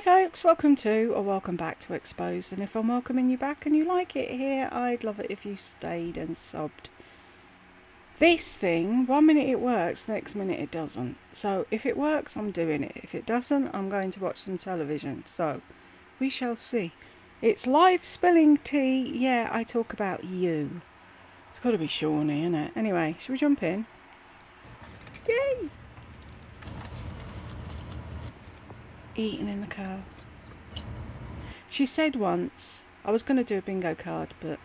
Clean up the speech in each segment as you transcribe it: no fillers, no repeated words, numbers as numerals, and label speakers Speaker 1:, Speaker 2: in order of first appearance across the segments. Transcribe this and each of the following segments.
Speaker 1: folks, welcome to or welcome back to Exposed, and if I'm welcoming you back and you like it here, I'd love it if you stayed and subbed. This thing, 1 minute it works, next minute it doesn't. So if it works, I'm doing it. If it doesn't, I'm going to watch some television. So we shall see. It's live spilling tea. Yeah, I talk about you. It's got to be Shawnee, isn't it? Anyway, should we jump in? Yay! Eating in the car. She said once, I was going to do a bingo card, but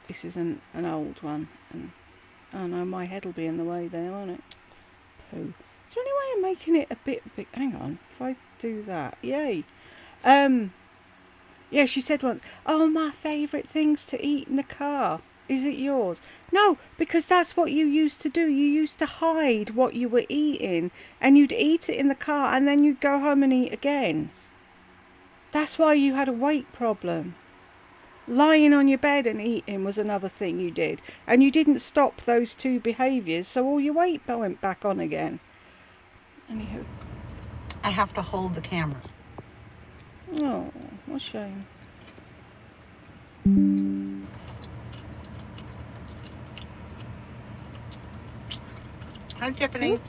Speaker 1: this is an old one, and oh no, my head will be in the way there, won't it? Pooh. Is there any way of making it a bit big? Hang on, if I do that, yay. Yeah, she said once, oh, my favourite things to eat in the car. Is it yours? No, because that's what you used to do. You used to hide what you were eating, and you'd eat it in the car, and then you'd go home and eat again. That's why you had a weight problem. Lying on your bed and eating was another thing you did. And you didn't stop those two behaviours, so all your weight went back on again. Anywho.
Speaker 2: I have to hold the camera.
Speaker 1: Oh, what a shame.
Speaker 2: Hi, Tiffany.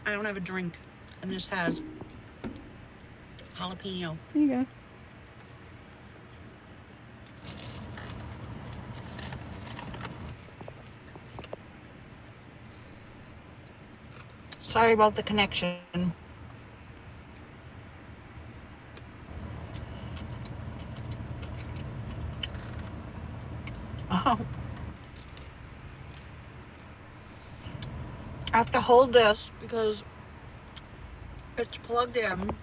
Speaker 2: I don't have a drink, and this has jalapeno.
Speaker 1: Here you go.
Speaker 2: Sorry about the connection. Oh. I have to hold this because it's plugged in and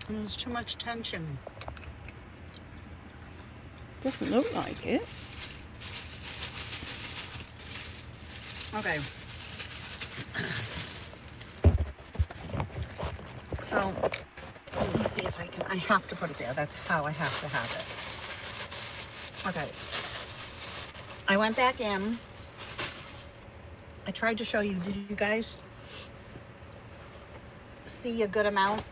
Speaker 2: there's too much tension.
Speaker 1: Doesn't look like it.
Speaker 2: Okay. So, let me see if I can. I have to put it there. That's how I have to have it. Okay. I went back in. I tried to show you. Did you guys see a good amount?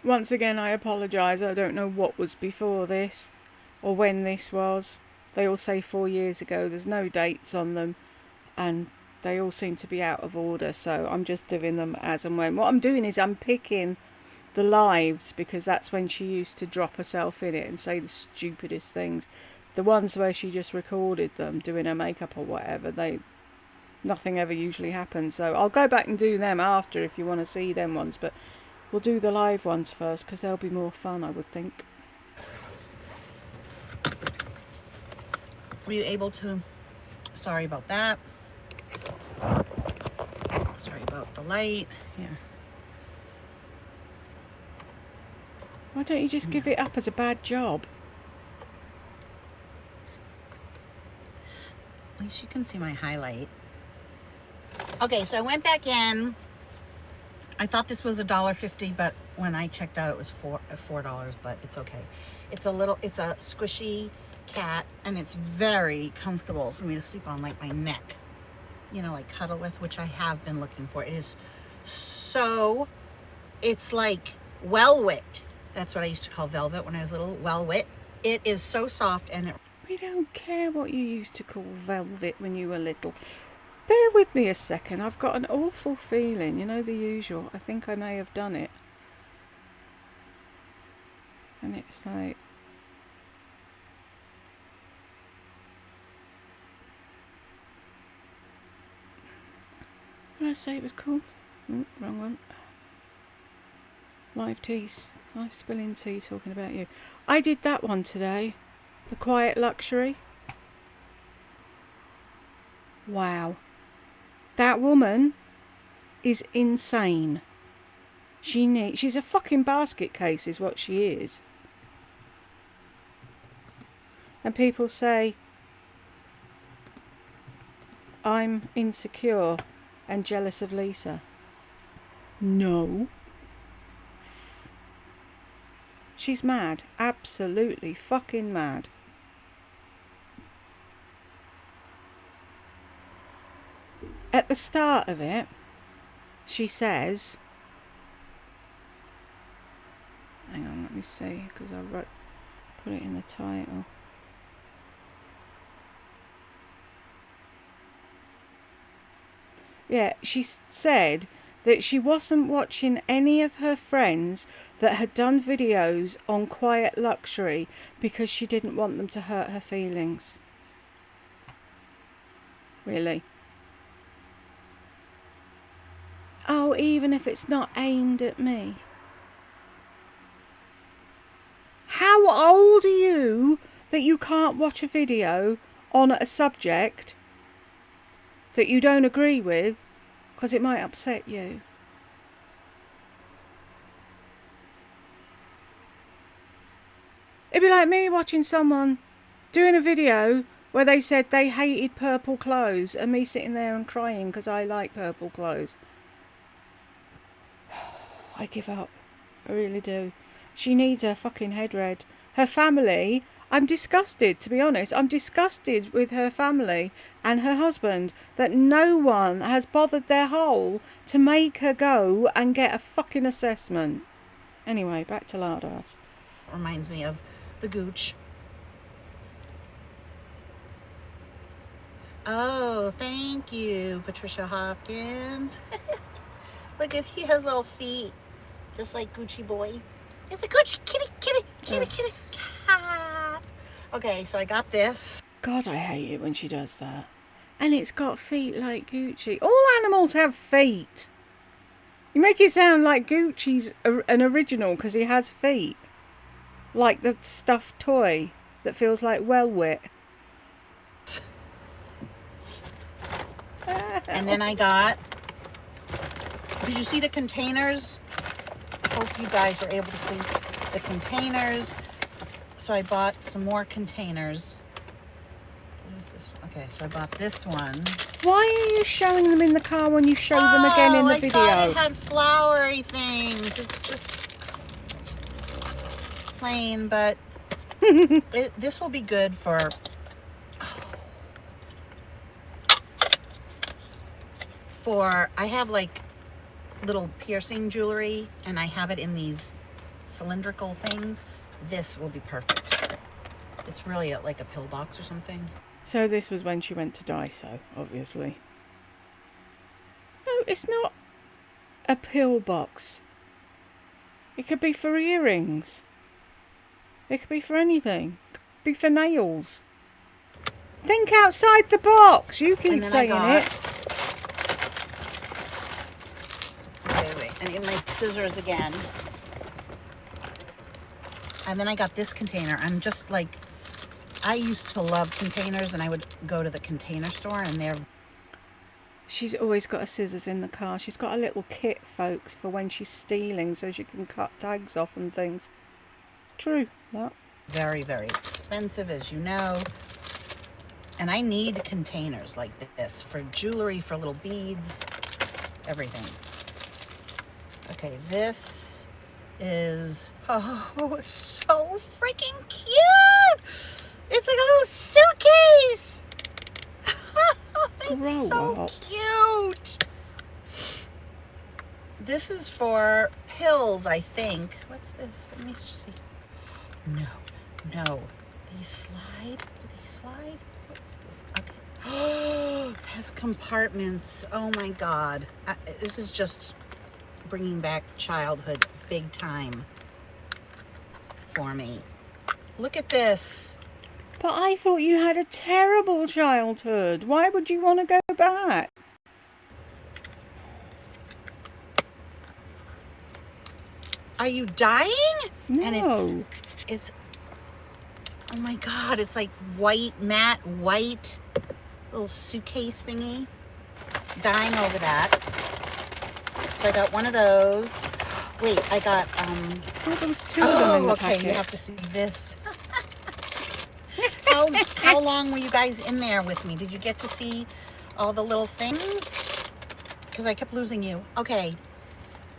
Speaker 1: Once again, I apologise. I don't know what was before this or when this was. They all say 4 years ago. There's no dates on them, and they all seem to be out of order, so I'm just doing them as and when. What I'm doing is I'm picking the lives, because that's when she used to drop herself in it and say the stupidest things. The ones where she just recorded them doing her makeup or whatever, nothing ever usually happens. So I'll go back and do them after if you want to see them ones, but we'll do the live ones first because they'll be more fun, I would think.
Speaker 2: Were you able to? Sorry about that. Sorry about the light. Yeah.
Speaker 1: Why don't you just give it up as a bad job?
Speaker 2: At least you can see my highlight. Okay, so I went back in. I thought this was $1.50, but when I checked out, it was $4. But it's okay. It's a squishy cat, and it's very comfortable for me to sleep on, like my neck. You know, like cuddle with, which I have been looking for. It is so. It's like Velvet. That's what I used to call velvet when I was little. Velvet. It is so soft, and
Speaker 1: We don't care what you used to call velvet when you were little. Bear with me a second. I've got an awful feeling. You know, the usual. I think I may have done it. And it's like... What did I say it was called? Oh, wrong one. Live teas. Live spilling tea talking about you. I did that one today. The Quiet Luxury. Wow. That woman is insane. She's a fucking basket case is what she is. And people say I'm insecure and jealous of Lisa. No. She's mad. Absolutely fucking mad. the start of it, she says, hang on, let me see, because I put it in the title. Yeah, she said that she wasn't watching any of her friends that had done videos on quiet luxury because she didn't want them to hurt her feelings. Really? Oh, even if it's not aimed at me. How old are you that you can't watch a video on a subject that you don't agree with because it might upset you? It'd be like me watching someone doing a video where they said they hated purple clothes and me sitting there and crying because I like purple clothes. I give up. I really do. She needs her fucking head read. Her family, I'm disgusted, to be honest. I'm disgusted with her family and her husband that no one has bothered their hole to make her go and get a fucking assessment. Anyway, back to Lardass.
Speaker 2: Reminds me of the Gooch. Oh, thank you, Patricia Hopkins. Look at, he has little feet, just like Gucci boy. It's a Gucci kitty cat. Okay, so I got this.
Speaker 1: God, I hate it when she does that. And it's got feet like Gucci. All animals have feet. You make it sound like Gucci's an original because he has feet. Like the stuffed toy that feels like Well-Wit.
Speaker 2: And then I got, did you see the containers? I hope you guys were able to see the containers. So I bought some more containers. What is this? Okay, so I bought this one.
Speaker 1: Why are you showing them in the car when you show them again in the video?
Speaker 2: I thought it had flowery things. It's just plain, but this will be good for I have like little piercing jewelry and I have it in these cylindrical things. This will be perfect. It's really like a pillbox or something.
Speaker 1: So this was when she went to Daiso, obviously. No, it's not a pillbox. It could be for earrings. It could be for anything. It could be for nails. Think outside the box. You keep saying it.
Speaker 2: Wait. I need my scissors again. And then I got this container. I'm just like, I used to love containers and I would go to the container store and they're...
Speaker 1: She's always got her scissors in the car. She's got a little kit, folks, for when she's stealing so she can cut tags off and things. True, that.
Speaker 2: Very, very expensive, as you know. And I need containers like this for jewelry, for little beads, everything. Okay, this is, oh, it's so freaking cute. It's like a little suitcase. It's so cute. This is for pills, I think. What's this? Let me just see. No. These slide? Do they slide? What's this? Okay. It has compartments. Oh my God. This is just bringing back childhood big time for me. Look at this.
Speaker 1: But I thought you had a terrible childhood. Why would you want to go back?
Speaker 2: Are you dying?
Speaker 1: No.
Speaker 2: And it's oh my God, it's like matte white little suitcase thingy. Dying over that. So I got one of those. Wait, I got
Speaker 1: Oh, there was two of them in the
Speaker 2: okay,
Speaker 1: packet.
Speaker 2: you have to see this. How long were you guys in there with me? Did you get to see all the little things? Because I kept losing you. Okay,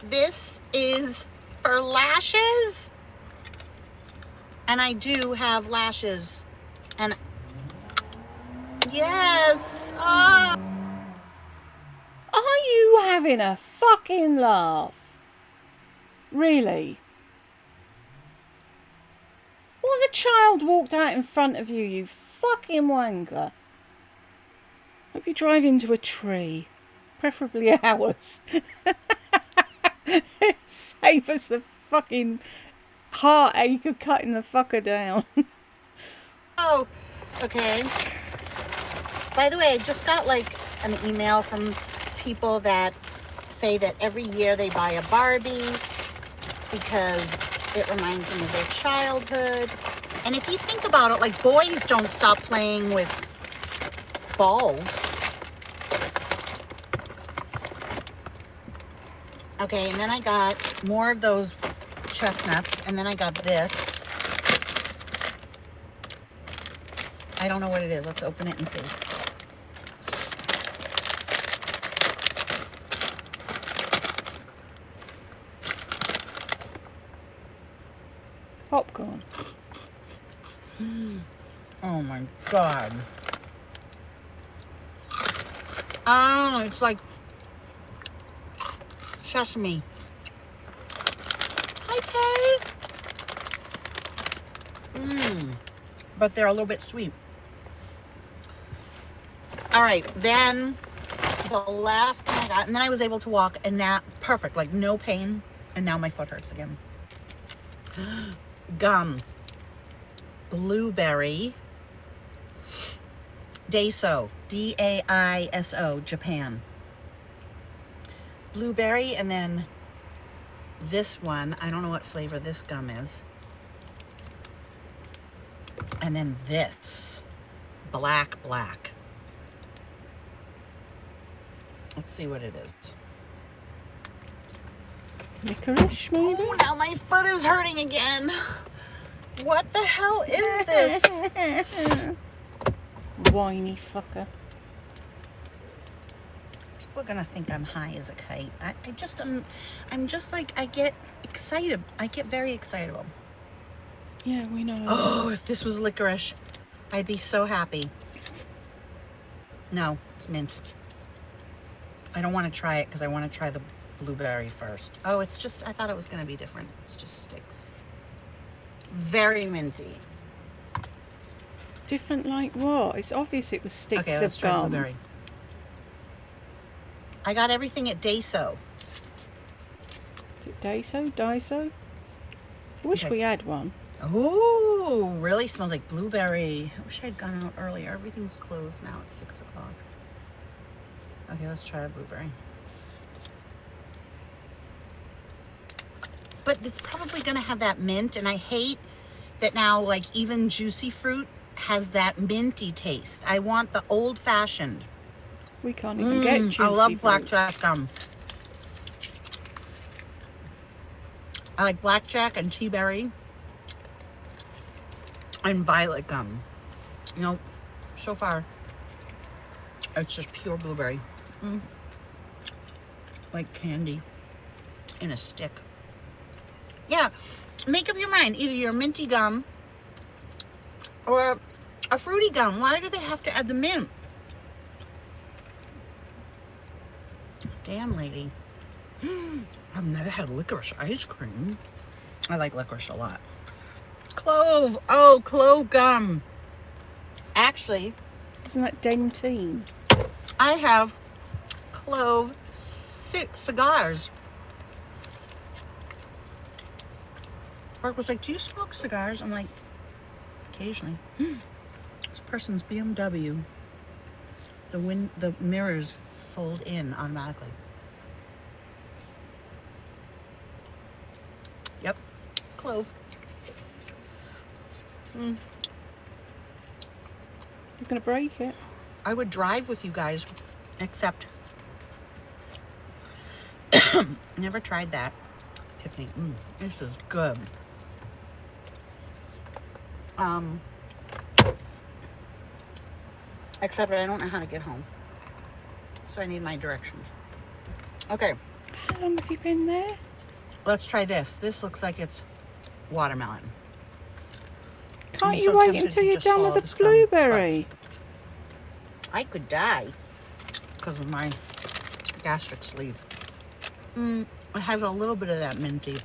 Speaker 2: this is for lashes. And I do have lashes. And yes. Oh.
Speaker 1: you having a fucking laugh? Really? What if a child walked out in front of you, you fucking wanker? Hope you drive into a tree. Preferably ours. Save us the fucking heartache of cutting the fucker down.
Speaker 2: Oh, okay. By the way, I just got like an email from people that say that every year they buy a Barbie because it reminds them of their childhood. And if you think about it, like, boys don't stop playing with balls. Okay, and then I got more of those chestnuts, and then I got this. I don't know what it is. Let's open it and see.
Speaker 1: Popcorn.
Speaker 2: Oh my God. Oh, it's like sesame. Hi, Kay. But they're a little bit sweet. All right, then the last thing I got, and then I was able to walk, and now, perfect, like no pain, and now my foot hurts again. Gum. Blueberry. Daiso. D-A-I-S-O, Japan. Blueberry, and then this one, I don't know what flavor this gum is. And then this, black. Let's see what it is.
Speaker 1: Licorice, maybe?
Speaker 2: Oh, now my foot is hurting again. What the hell is this?
Speaker 1: Whiny fucker.
Speaker 2: People are gonna think I'm high as a kite. I'm just like, I get excited. I get very excitable.
Speaker 1: Yeah, we know.
Speaker 2: Oh, if this was licorice, I'd be so happy. No, it's mint. I don't want to try it because I want to try the blueberry first. Oh, it's just, I thought it was going to be different. It's just sticks. Very minty.
Speaker 1: Different like what? It's obvious it was sticks
Speaker 2: Okay, let's
Speaker 1: of
Speaker 2: try
Speaker 1: gum.
Speaker 2: blueberry. I got everything at Daiso.
Speaker 1: Is it Daiso? I wish
Speaker 2: Okay.
Speaker 1: we had one.
Speaker 2: Oh, really smells like blueberry. I wish I had gone out earlier. Everything's closed now. It's 6 o'clock. Okay, let's try the blueberry. But it's probably going to have that mint, and I hate that now, like, even juicy fruit has that minty taste. I want the old-fashioned.
Speaker 1: We can't even get juicy
Speaker 2: I love
Speaker 1: fruit.
Speaker 2: blackjack gum. I like blackjack and tea berry and violet gum. You know, so far, it's just pure blueberry. Like candy in a stick. Yeah, make up your mind. Either you're minty gum or a fruity gum. Why do they have to add the mint? Damn, lady. I've never had licorice ice cream. I like licorice a lot. Clove. Oh, clove gum. Actually,
Speaker 1: Isn't that dentine?
Speaker 2: I have clove cigars. Mark was like, do you smoke cigars? I'm like, occasionally. This person's BMW. The mirrors fold in automatically. Yep, clove.
Speaker 1: You're gonna break it.
Speaker 2: I would drive with you guys, except never tried that. Tiffany, this is good. Except I don't know how to get home, so I need my directions. Okay,
Speaker 1: How long have you been there?
Speaker 2: let's try this. This looks like it's watermelon.
Speaker 1: Can't
Speaker 2: I'm
Speaker 1: you
Speaker 2: so
Speaker 1: wait
Speaker 2: tempted
Speaker 1: until
Speaker 2: to
Speaker 1: you're
Speaker 2: just
Speaker 1: done
Speaker 2: swallow
Speaker 1: with
Speaker 2: this
Speaker 1: the
Speaker 2: gum,
Speaker 1: blueberry?
Speaker 2: I could die because of my gastric sleeve. It has a little bit of that minty.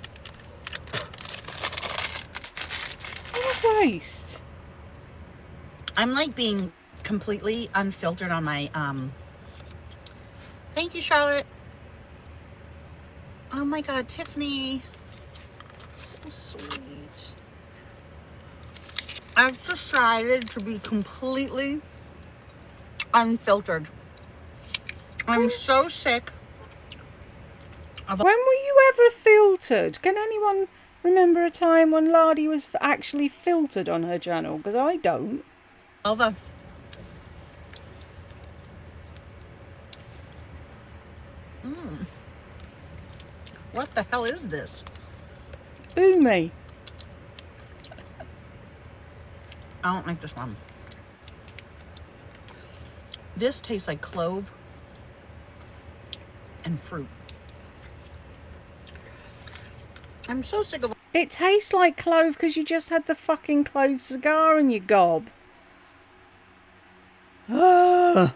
Speaker 1: What a waste.
Speaker 2: I'm like being completely unfiltered on my, thank you, Charlotte. Oh my God, Tiffany. So sweet. I've decided to be completely unfiltered. I'm so sick of.
Speaker 1: When were you ever filtered? Can anyone remember a time when Lardy was actually filtered on her channel? Because I don't.
Speaker 2: all the What the hell is this?
Speaker 1: Umi.
Speaker 2: I don't like this one. This tastes like clove and fruit. I'm so sick of.
Speaker 1: It tastes like clove because you just had the fucking clove cigar in your gob. Ugh.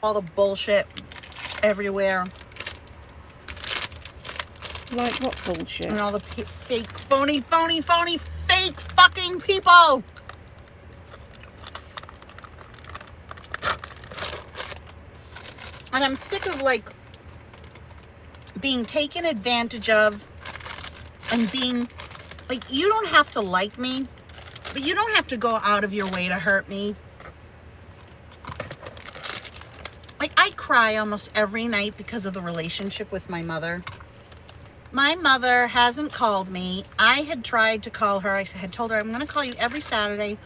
Speaker 2: All the bullshit everywhere.
Speaker 1: Like what bullshit?
Speaker 2: And all the fake, phony, fake fucking people. And I'm sick of like being taken advantage of and being like, you don't have to like me, but you don't have to go out of your way to hurt me. Like, I cry almost every night because of the relationship with my mother. My mother hasn't called me. I had tried to call her. I had told her, I'm going to call you every Saturday.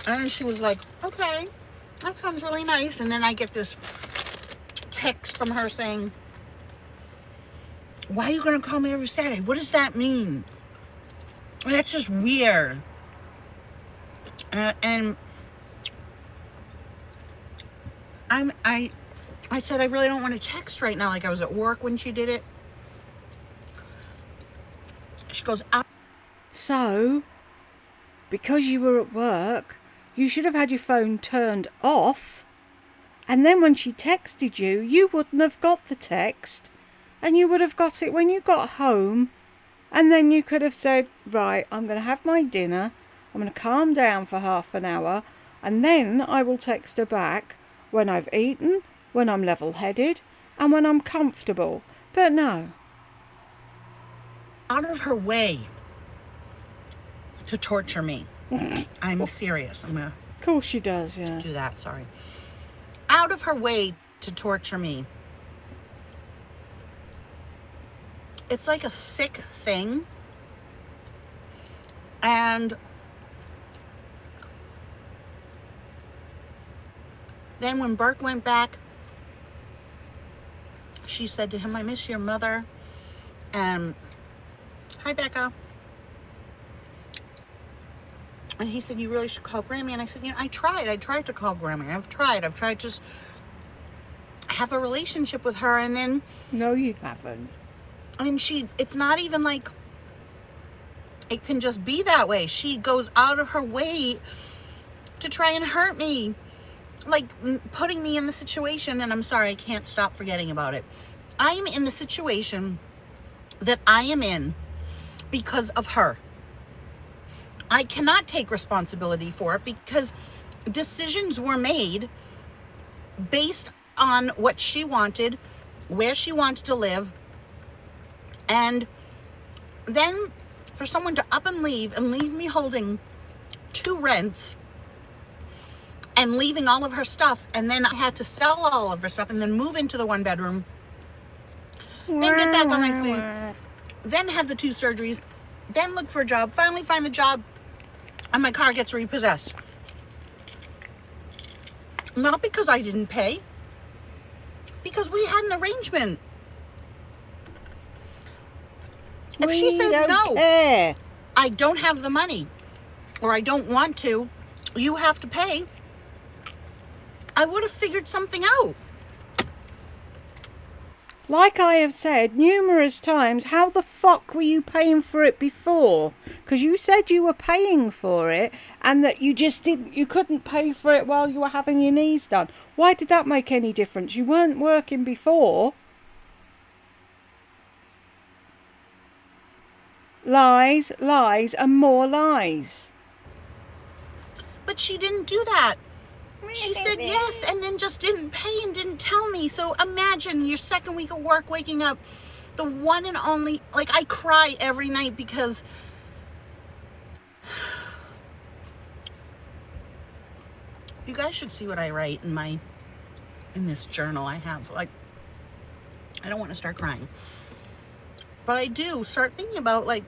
Speaker 2: And she was like, okay, that sounds really nice. And then I get this text from her saying, why are you going to call me every Saturday? What does that mean? That's just weird. And I said, I really don't want to text right now. Like, I was at work when she did it. She goes,
Speaker 1: So, because you were at work, you should have had your phone turned off. And then when she texted you, you wouldn't have got the text. And you would have got it when you got home. And then you could have said, right, I'm going to have my dinner. I'm going to calm down for half an hour. And then I will text her back when I've eaten, when I'm level-headed, and when I'm comfortable. But no.
Speaker 2: out of her way to torture me. I'm serious. I'm going to
Speaker 1: Of course she does, yeah.
Speaker 2: do that, sorry. Out of her way to torture me. It's like a sick thing. And then when Burke went back, she said to him, I miss your mother. And hi, Becca. And he said, you really should call Grammy. And I said, I tried to call Grammy. I've tried to just have a relationship with her. And then
Speaker 1: No, you haven't.
Speaker 2: it's not even like it can just be that way. She goes out of her way to try and hurt me, like putting me in the situation. And I'm sorry, I can't stop forgetting about it. I'm in the situation that I am in because of her. I cannot take responsibility for it because decisions were made based on what she wanted, where she wanted to live. And then for someone to up and leave me holding 2 rents and leaving all of her stuff, and then I had to sell all of her stuff and then move into the 1-bedroom, then get back on my feet, then have the 2 surgeries, then look for a job, finally find the job, and my car gets repossessed. Not because I didn't pay, because we had an arrangement. If she said, no, I don't have the money, or I don't want to, you have to pay, I would have figured something out.
Speaker 1: Like I have said numerous times, how the fuck were you paying for it before? Because you said you were paying for it and that you couldn't pay for it while you were having your knees done. Why did that make any difference? You weren't working before. Lies, lies, and more lies.
Speaker 2: But she didn't do that. She said yes and then just didn't pay and didn't tell me. So imagine your second week of work, waking up, the one and only, like, I cry every night because you guys should see what I write in this journal I have. Like, I don't want to start crying, but I do start thinking about, like,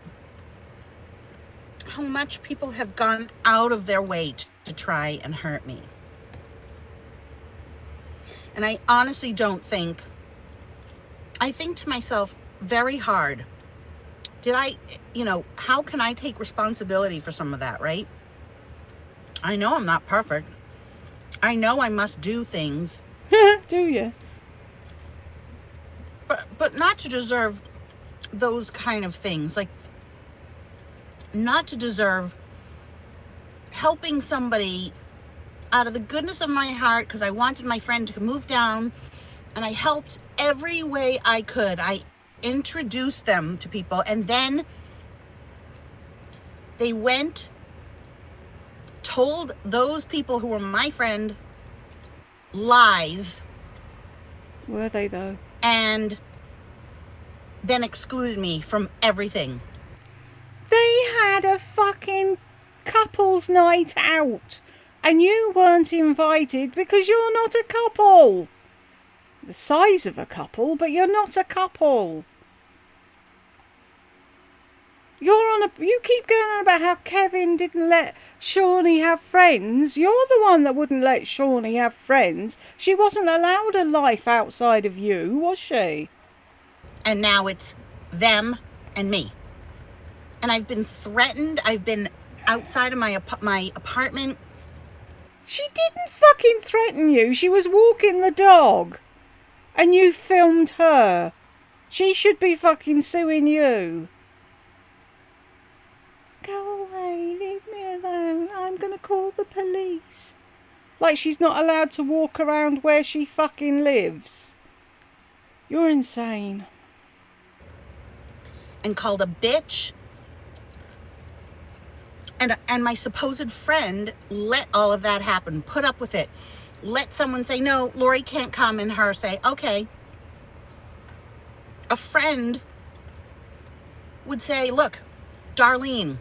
Speaker 2: how much people have gone out of their way to try and hurt me. And I honestly don't think, I think to myself very hard, how can I take responsibility for some of that, right? I know I'm not perfect. I know I must do things.
Speaker 1: Do you?
Speaker 2: But not to deserve those kind of things. Like, not to deserve helping somebody out of the goodness of my heart because I wanted my friend to move down, and I helped every way I could. I introduced them to people, and then they went, told those people who were my friend lies.
Speaker 1: Were they though?
Speaker 2: And then excluded me from everything.
Speaker 1: They had a fucking couple's night out and you weren't invited because you're not a couple. The size of a couple, but you're not a couple. You keep going on about how Kevin didn't let Shawnee have friends. You're the one that wouldn't let Shawnee have friends. She wasn't allowed a life outside of you, was she?
Speaker 2: And now it's them and me. And I've been threatened. I've been outside of my apartment.
Speaker 1: She didn't fucking threaten you. She was walking the dog. And you filmed her. She should be fucking suing you. Go away, leave me alone. I'm gonna call the police. Like she's not allowed to walk around where she fucking lives. You're insane.
Speaker 2: And called a bitch. And my supposed friend let all of that happen, put up with it. Let someone say, no, Lori can't come, and her say, okay. A friend would say, look, Darlene,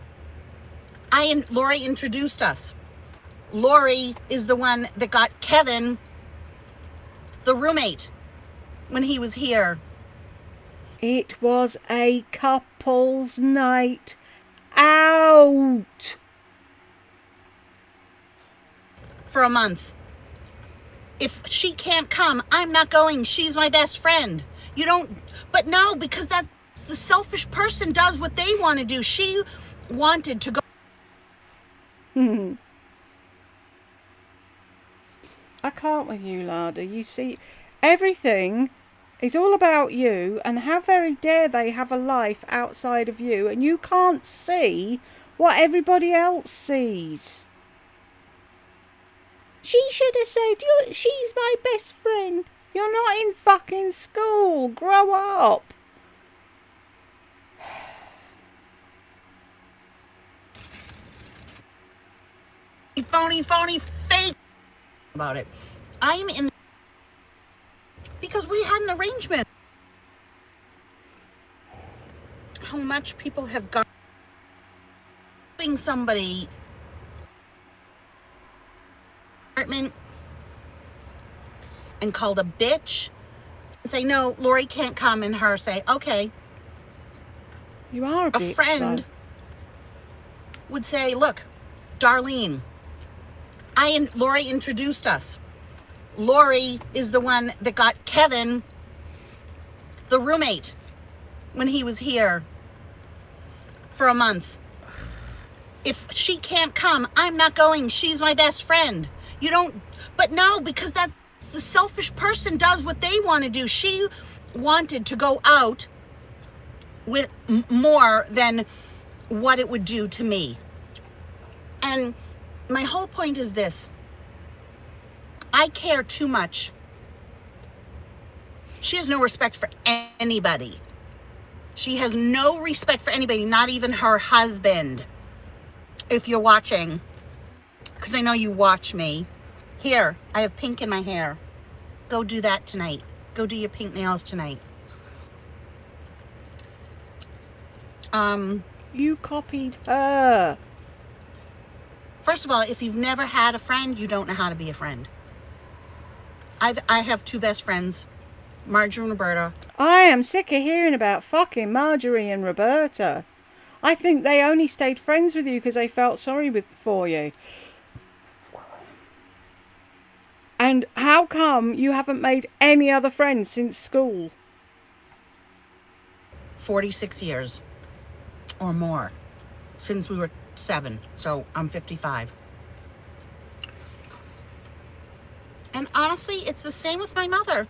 Speaker 2: Lori introduced us. Lori is the one that got Kevin, the roommate, when he was here.
Speaker 1: It was a couple's night out.
Speaker 2: For a month. If she can't come, I'm not going. She's my best friend. You don't, but no, because that's the selfish person does what they want to do. She wanted to go.
Speaker 1: I can't with you, Lada. You see, everything is all about you, and how very dare they have a life outside of you, and you can't see what everybody else sees. She should have said, she's my best friend. You're not in fucking school. Grow up.
Speaker 2: Phony, fake about it. I'm in because we had an arrangement. How much people have gone somebody apartment and called a bitch and say, no, Lori can't come, and her say, okay.
Speaker 1: You are a bitch,
Speaker 2: friend
Speaker 1: though.
Speaker 2: Would say, look, Darlene, Lori introduced us. Lori is the one that got Kevin, the roommate, when he was here for a month. If she can't come, I'm not going. She's my best friend. You don't, but no, because that's the selfish person does what they want to do. She wanted to go out with more than what it would do to me. And my whole point is this: I care too much. She has no respect for anybody. She has no respect for anybody, not even her husband. If you're watching, because I know you watch me. Here, I have pink in my hair. Go do that tonight. Go do your pink nails tonight.
Speaker 1: You copied her.
Speaker 2: First of all, if you've never had a friend, you don't know how to be a friend. I have two best friends, Marjorie and Roberta.
Speaker 1: I am sick of hearing about fucking Marjorie and Roberta. I think they only stayed friends with you because they felt sorry for you. And how come you haven't made any other friends since school?
Speaker 2: 46 years or more since we were 7. So I'm 55. And honestly, it's the same with my mother.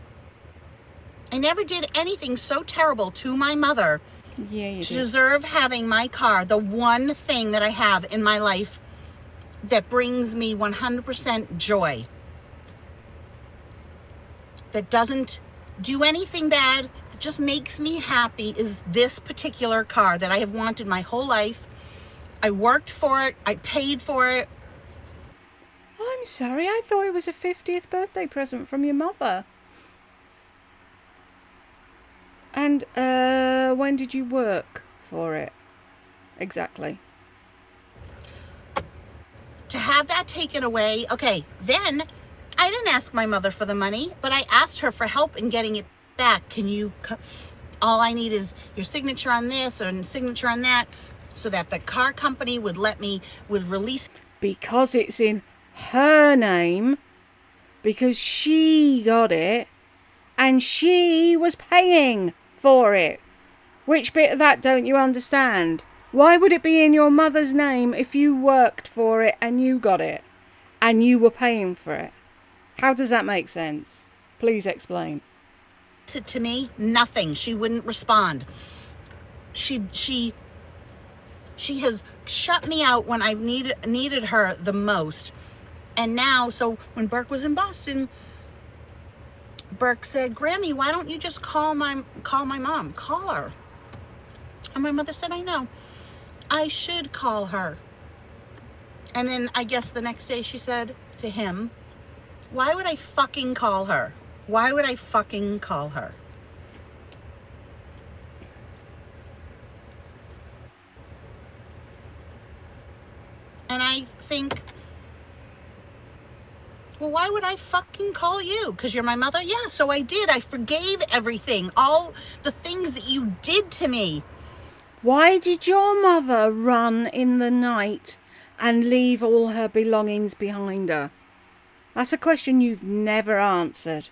Speaker 2: I never did anything so terrible to my mother
Speaker 1: Yeah,
Speaker 2: to deserve having my car, the one thing that I have in my life that brings me 100% joy, that doesn't do anything bad, that just makes me happy, is this particular car that I have wanted my whole life. I worked for it. I paid for it.
Speaker 1: I'm sorry, I thought it was a 50th birthday present from your mother. And when did you work for it? Exactly.
Speaker 2: To have that taken away, okay, then I didn't ask my mother for the money, but I asked her for help in getting it back. Can you, all I need is your signature on this or signature on that, so that the car company would release.
Speaker 1: Because it's in her name, because she got it, and she was paying for it. Which bit of that don't you understand? Why would it be in your mother's name if you worked for it and you got it, and you were paying for it? How does that make sense? Please explain.
Speaker 2: It to me, nothing. She wouldn't respond. She has shut me out when I've needed her the most. And now, so when Burke was in Boston, Burke said, "Grammy, why don't you just call my mom? Call her." And my mother said, "I know. I should call her." And then I guess the next day she said to him, "Why would I fucking call her? Why would I fucking call her?" And I think, well, why would I fucking call you? Because you're my mother? Yeah, so I did. I forgave everything. All the things that you did to me.
Speaker 1: Why did your mother run in the night and leave all her belongings behind her? That's a question you've never answered.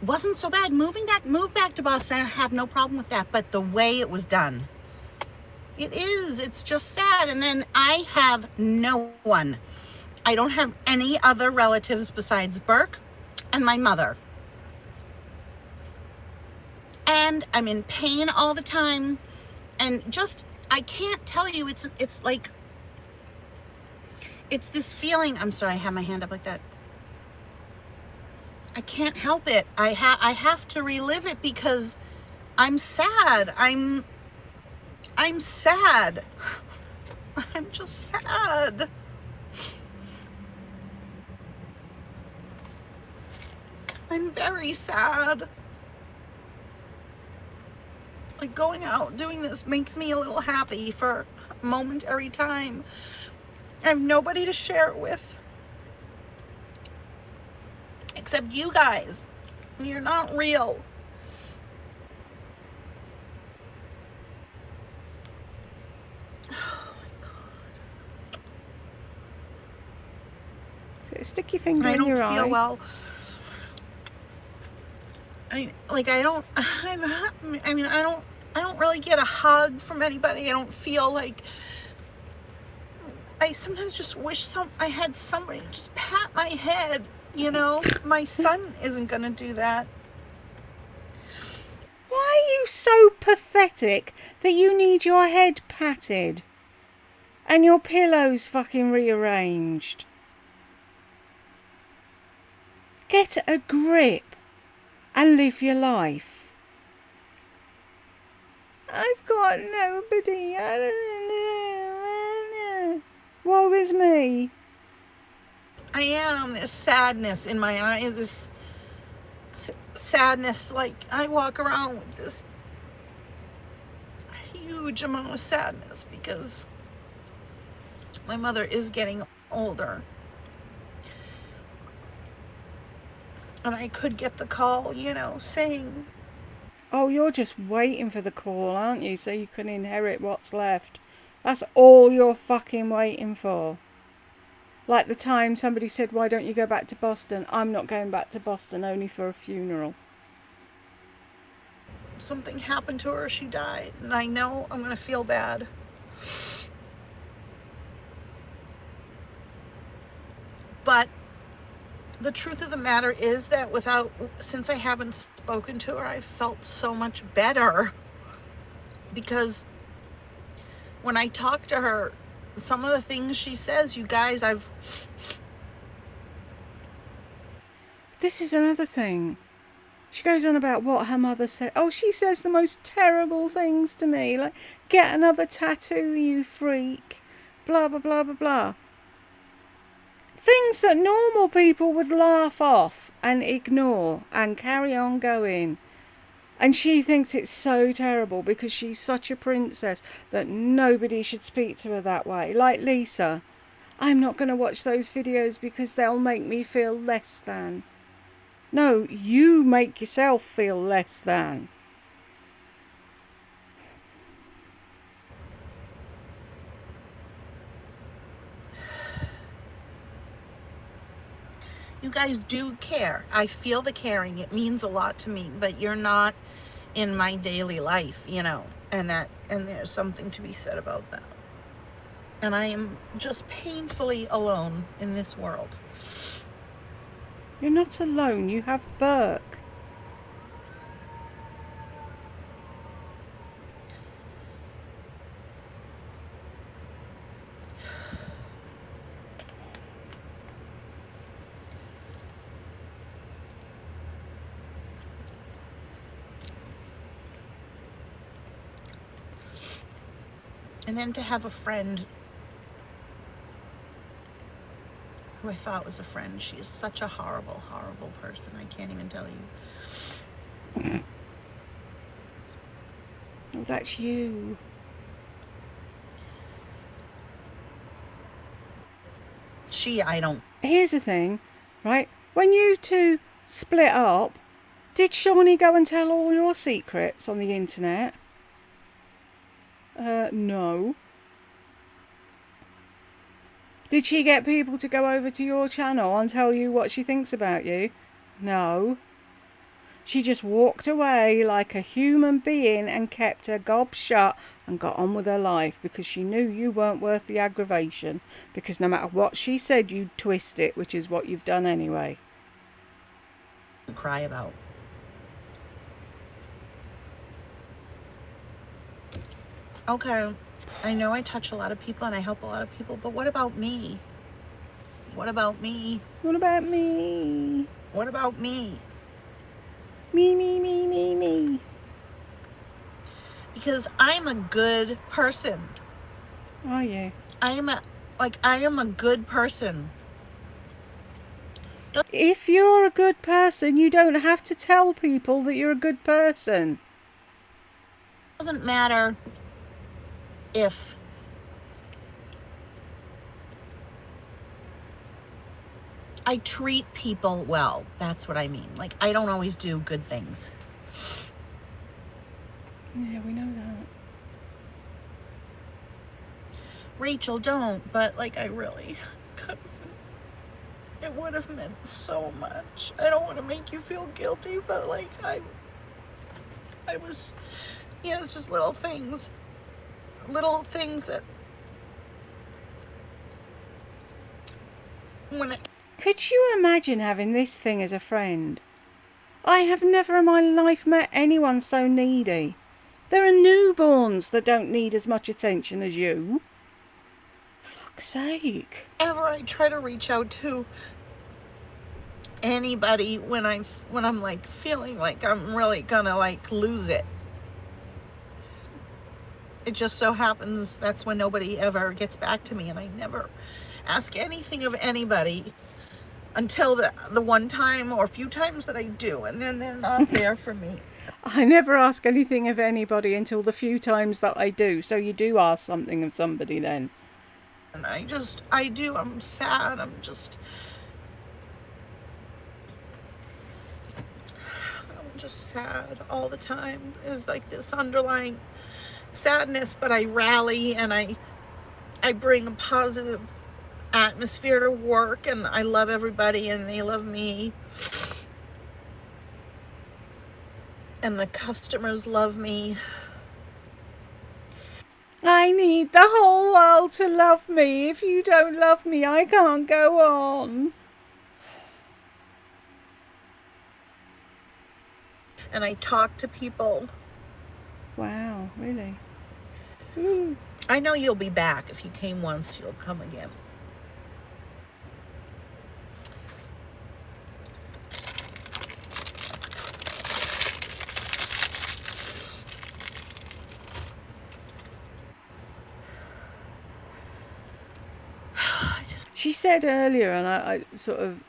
Speaker 2: Wasn't so bad. Moved back to Boston. I have no problem with that. But the way it was done, it's just sad. And then I have no one. I don't have any other relatives besides Burke and my mother. And I'm in pain all the time. And just, I can't tell you, it's like, it's this feeling. I'm sorry, I have my hand up like that. I can't help it. I have to relive it because I'm sad. I'm sad. I'm just sad. I'm very sad. Like, going out doing this makes me a little happy for a momentary time. I have nobody to share it with. Except you guys. You're not real. Oh my God.
Speaker 1: Stick your finger
Speaker 2: I
Speaker 1: in
Speaker 2: don't
Speaker 1: your
Speaker 2: feel
Speaker 1: eye.
Speaker 2: well. I don't really get a hug from anybody. I don't feel like I sometimes just wish I had somebody just pat my head, you know? My son isn't gonna do that.
Speaker 1: Why are you so pathetic that you need your head patted? And your pillows fucking rearranged? Get a grip and live your life. I've got nobody. I don't know. Woe is me.
Speaker 2: I am. There's sadness in my eyes. This sadness, like I walk around with this huge amount of sadness because my mother is getting older. And I could get the call, you know, saying...
Speaker 1: Oh, you're just waiting for the call, aren't you? So you can inherit what's left. That's all you're fucking waiting for. Like the time somebody said, why don't you go back to Boston? I'm not going back to Boston, only for a funeral.
Speaker 2: Something happened to her, she died, and I know I'm going to feel bad. But the truth of the matter is that since I haven't spoken to her, I felt so much better. Because when I talk to her, some of the things she says, you guys,
Speaker 1: This is another thing. She goes on about what her mother said. Oh, she says the most terrible things to me. Like, get another tattoo, you freak. Blah, blah, blah, blah, blah. Things that normal people would laugh off and ignore and carry on going. And she thinks it's so terrible because she's such a princess that nobody should speak to her that way. Like Lisa. I'm not going to watch those videos because they'll make me feel less than. No, you make yourself feel less than.
Speaker 2: you guys do care. I feel the caring. It means a lot to me, but you're not in my daily life, you know, and there's something to be said about that. And I am just painfully alone in this world.
Speaker 1: You're not alone. You have Burke.
Speaker 2: And then to have a friend who I thought was a friend. She is such a horrible, horrible person. I can't even tell you.
Speaker 1: Oh, that's you.
Speaker 2: I don't...
Speaker 1: Here's the thing, right? When you two split up, did Shawnee go and tell all your secrets on the internet? No. Did she get people to go over to your channel and tell you what she thinks about you? No. She just walked away like a human being and kept her gob shut and got on with her life because she knew you weren't worth the aggravation, because no matter what she said, you'd twist it, which is what you've done anyway.
Speaker 2: Cry about. Okay, I know I touch a lot of people and I help a lot of people, but what about me? What about me?
Speaker 1: What about me?
Speaker 2: What about me?
Speaker 1: Me.
Speaker 2: Because I'm a good person.
Speaker 1: Are you?
Speaker 2: I am a good person.
Speaker 1: If you're a good person, you don't have to tell people that you're a good person.
Speaker 2: It doesn't matter if I treat people well. That's what I mean. Like, I don't always do good things.
Speaker 1: Yeah, we know that.
Speaker 2: Rachel, don't, but like I really could have. It would have meant so much. I don't want to make you feel guilty, but like I was, you know, it's just little things that
Speaker 1: Could you imagine having this thing as a friend? I have never in my life met anyone so needy. There are newborns that don't need as much attention as you. Fuck's sake.
Speaker 2: Whenever I try to reach out to anybody when I'm like feeling like I'm really gonna like lose it, it just so happens that's when nobody ever gets back to me, and I never ask anything of anybody until the one time or few times that I do, and then they're not there for me.
Speaker 1: I never ask anything of anybody until the few times that I do. So you do ask something of somebody then.
Speaker 2: And I do. I'm sad. I'm just sad all the time. There's like this underlying sadness, but I rally and I bring a positive atmosphere to work, and I love everybody and they love me. And the customers love me.
Speaker 1: I need the whole world to love me. If you don't love me, I can't go on.
Speaker 2: And I talk to people.
Speaker 1: Wow, really?
Speaker 2: Ooh. I know you'll be back. If you came once, you'll come again.
Speaker 1: She said earlier, and I sort of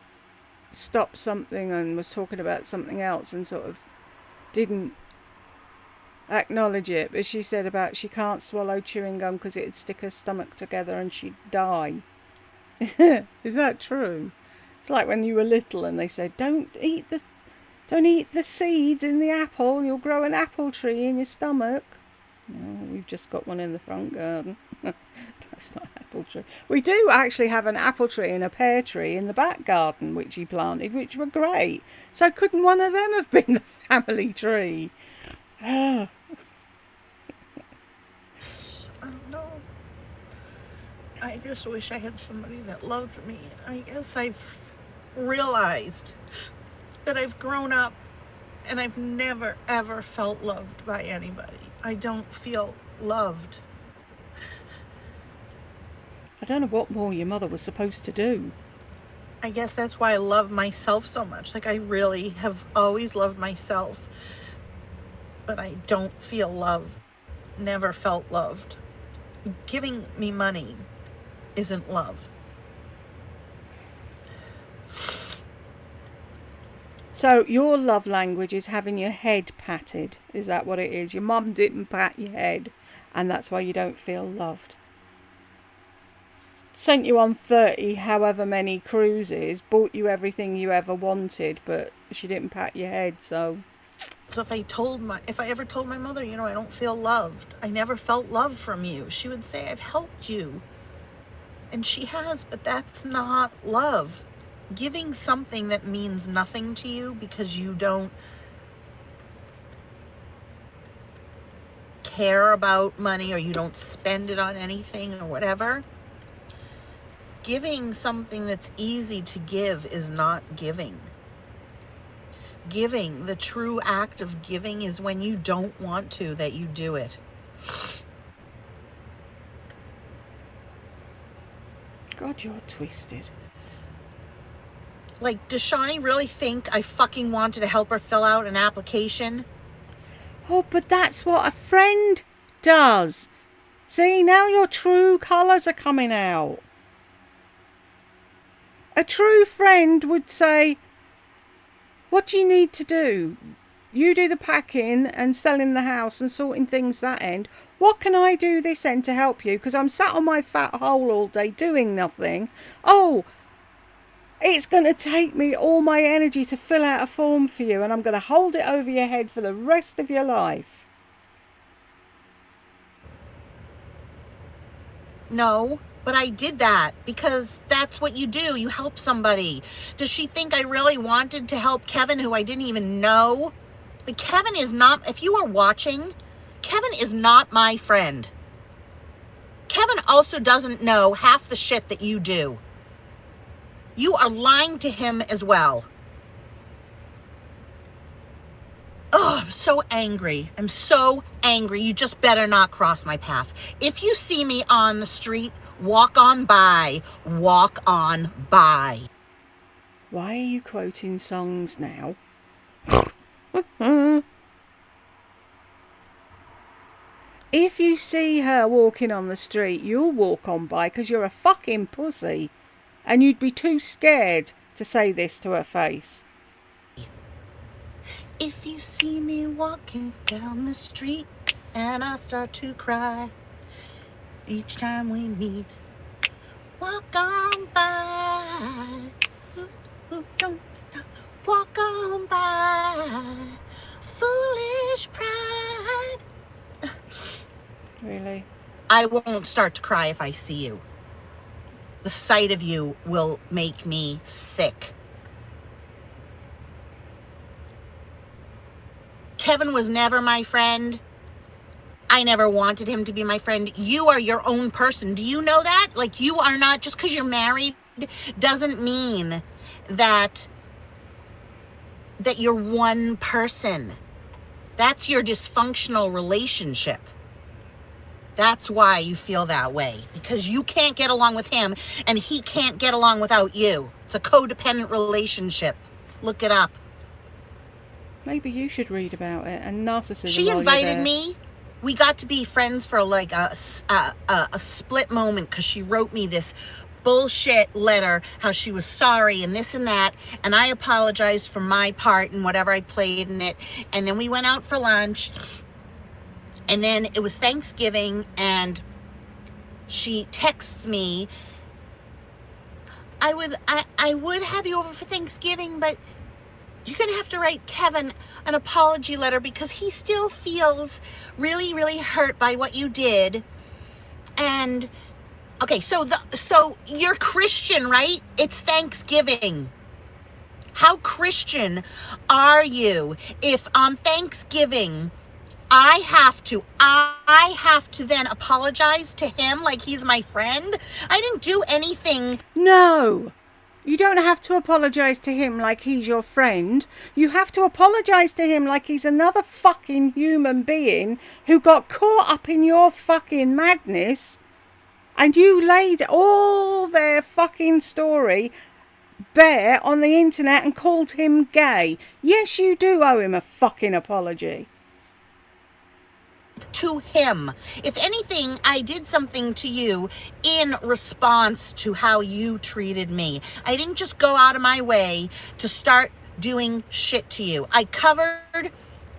Speaker 1: stopped something and was talking about something else and sort of didn't acknowledge it, but she said about she can't swallow chewing gum because it'd stick her stomach together and she'd die. Is that true? It's like when you were little and they said, don't eat the seeds in the apple, you'll grow an apple tree in your stomach. Oh, we've just got one in the front garden. That's not an apple tree. We do actually have an apple tree and a pear tree in the back garden, which he planted, which were great. So couldn't one of them have been the family tree?
Speaker 2: I don't know. I just wish I had somebody that loved me. I guess I've realized that I've grown up and I've never ever felt loved by anybody. I don't feel loved.
Speaker 1: I don't know what more your mother was supposed to do.
Speaker 2: I guess that's why I love myself so much. Like, I really have always loved myself, but I don't feel love. Never felt loved. Giving me money isn't love.
Speaker 1: So your love language is having your head patted. Is that what it is? Your mum didn't pat your head and that's why you don't feel loved. Sent you on 30 however many cruises, bought you everything you ever wanted, but she didn't pat your head, so
Speaker 2: if I ever told my mother, I don't feel loved, I never felt love from you, she would say, I've helped you. And she has, but that's not love. Giving something that means nothing to you because you don't care about money or you don't spend it on anything or whatever. Giving something that's easy to give is not giving. Giving, the true act of giving, is when you don't want to, that you do it.
Speaker 1: God, you're twisted.
Speaker 2: Like, does Shawnee really think I fucking wanted to help her fill out an application?
Speaker 1: Oh, but that's what a friend does. See, now your true colours are coming out. A true friend would say, what do you need to do? You do the packing and selling the house and sorting things that end. What can I do this end to help you? Because I'm sat on my fat hole all day doing nothing. Oh, it's going to take me all my energy to fill out a form for you, and I'm going to hold it over your head for the rest of your life.
Speaker 2: No, but I did that because that's what you do. You help somebody. Does she think I really wanted to help Kevin, who I didn't even know? Like, Kevin is not, if you are watching, Kevin is not my friend. Kevin also doesn't know half the shit that you do. You are lying to him as well. Oh, I'm so angry. I'm so angry. You just better not cross my path. If you see me on the street, walk on by. Walk on by.
Speaker 1: Why are you quoting songs now? If you see her walking on the street, you'll walk on by because you're a fucking pussy. And you'd be too scared to say this to her face.
Speaker 2: If you see me walking down the street and I start to cry each time we meet, walk on by. Ooh, don't stop. Walk on by. Foolish pride.
Speaker 1: Really?
Speaker 2: I won't start to cry if I see you. The sight of you will make me sick. Kevin was never my friend. I never wanted him to be my friend. You are your own person. Do you know that? Like, you are not, just because you're married doesn't mean that you're one person. That's your dysfunctional relationship. That's why you feel that way, because you can't get along with him and he can't get along without you. It's a codependent relationship. Look it up.
Speaker 1: Maybe you should read about it. And narcissism.
Speaker 2: She invited me. We got to be friends for like a split moment because she wrote me this bullshit letter, how she was sorry and this and that, and I apologized for my part and whatever I played in it. And then we went out for lunch, and then it was Thanksgiving, and she texts me, I would have you over for Thanksgiving, but you're going to have to write Kevin an apology letter because he still feels really, really hurt by what you did. And okay, so you're Christian, right? It's Thanksgiving. How Christian are you if on Thanksgiving I have to then apologize to him like he's my friend? I didn't do anything.
Speaker 1: No. You don't have to apologise to him like he's your friend. You have to apologise to him like he's another fucking human being who got caught up in your fucking madness, and you laid all their fucking story bare on the internet and called him gay. Yes, you do owe him a fucking apology.
Speaker 2: To him. If anything, I did something to you in response to how you treated me. I didn't just go out of my way to start doing shit to you. I covered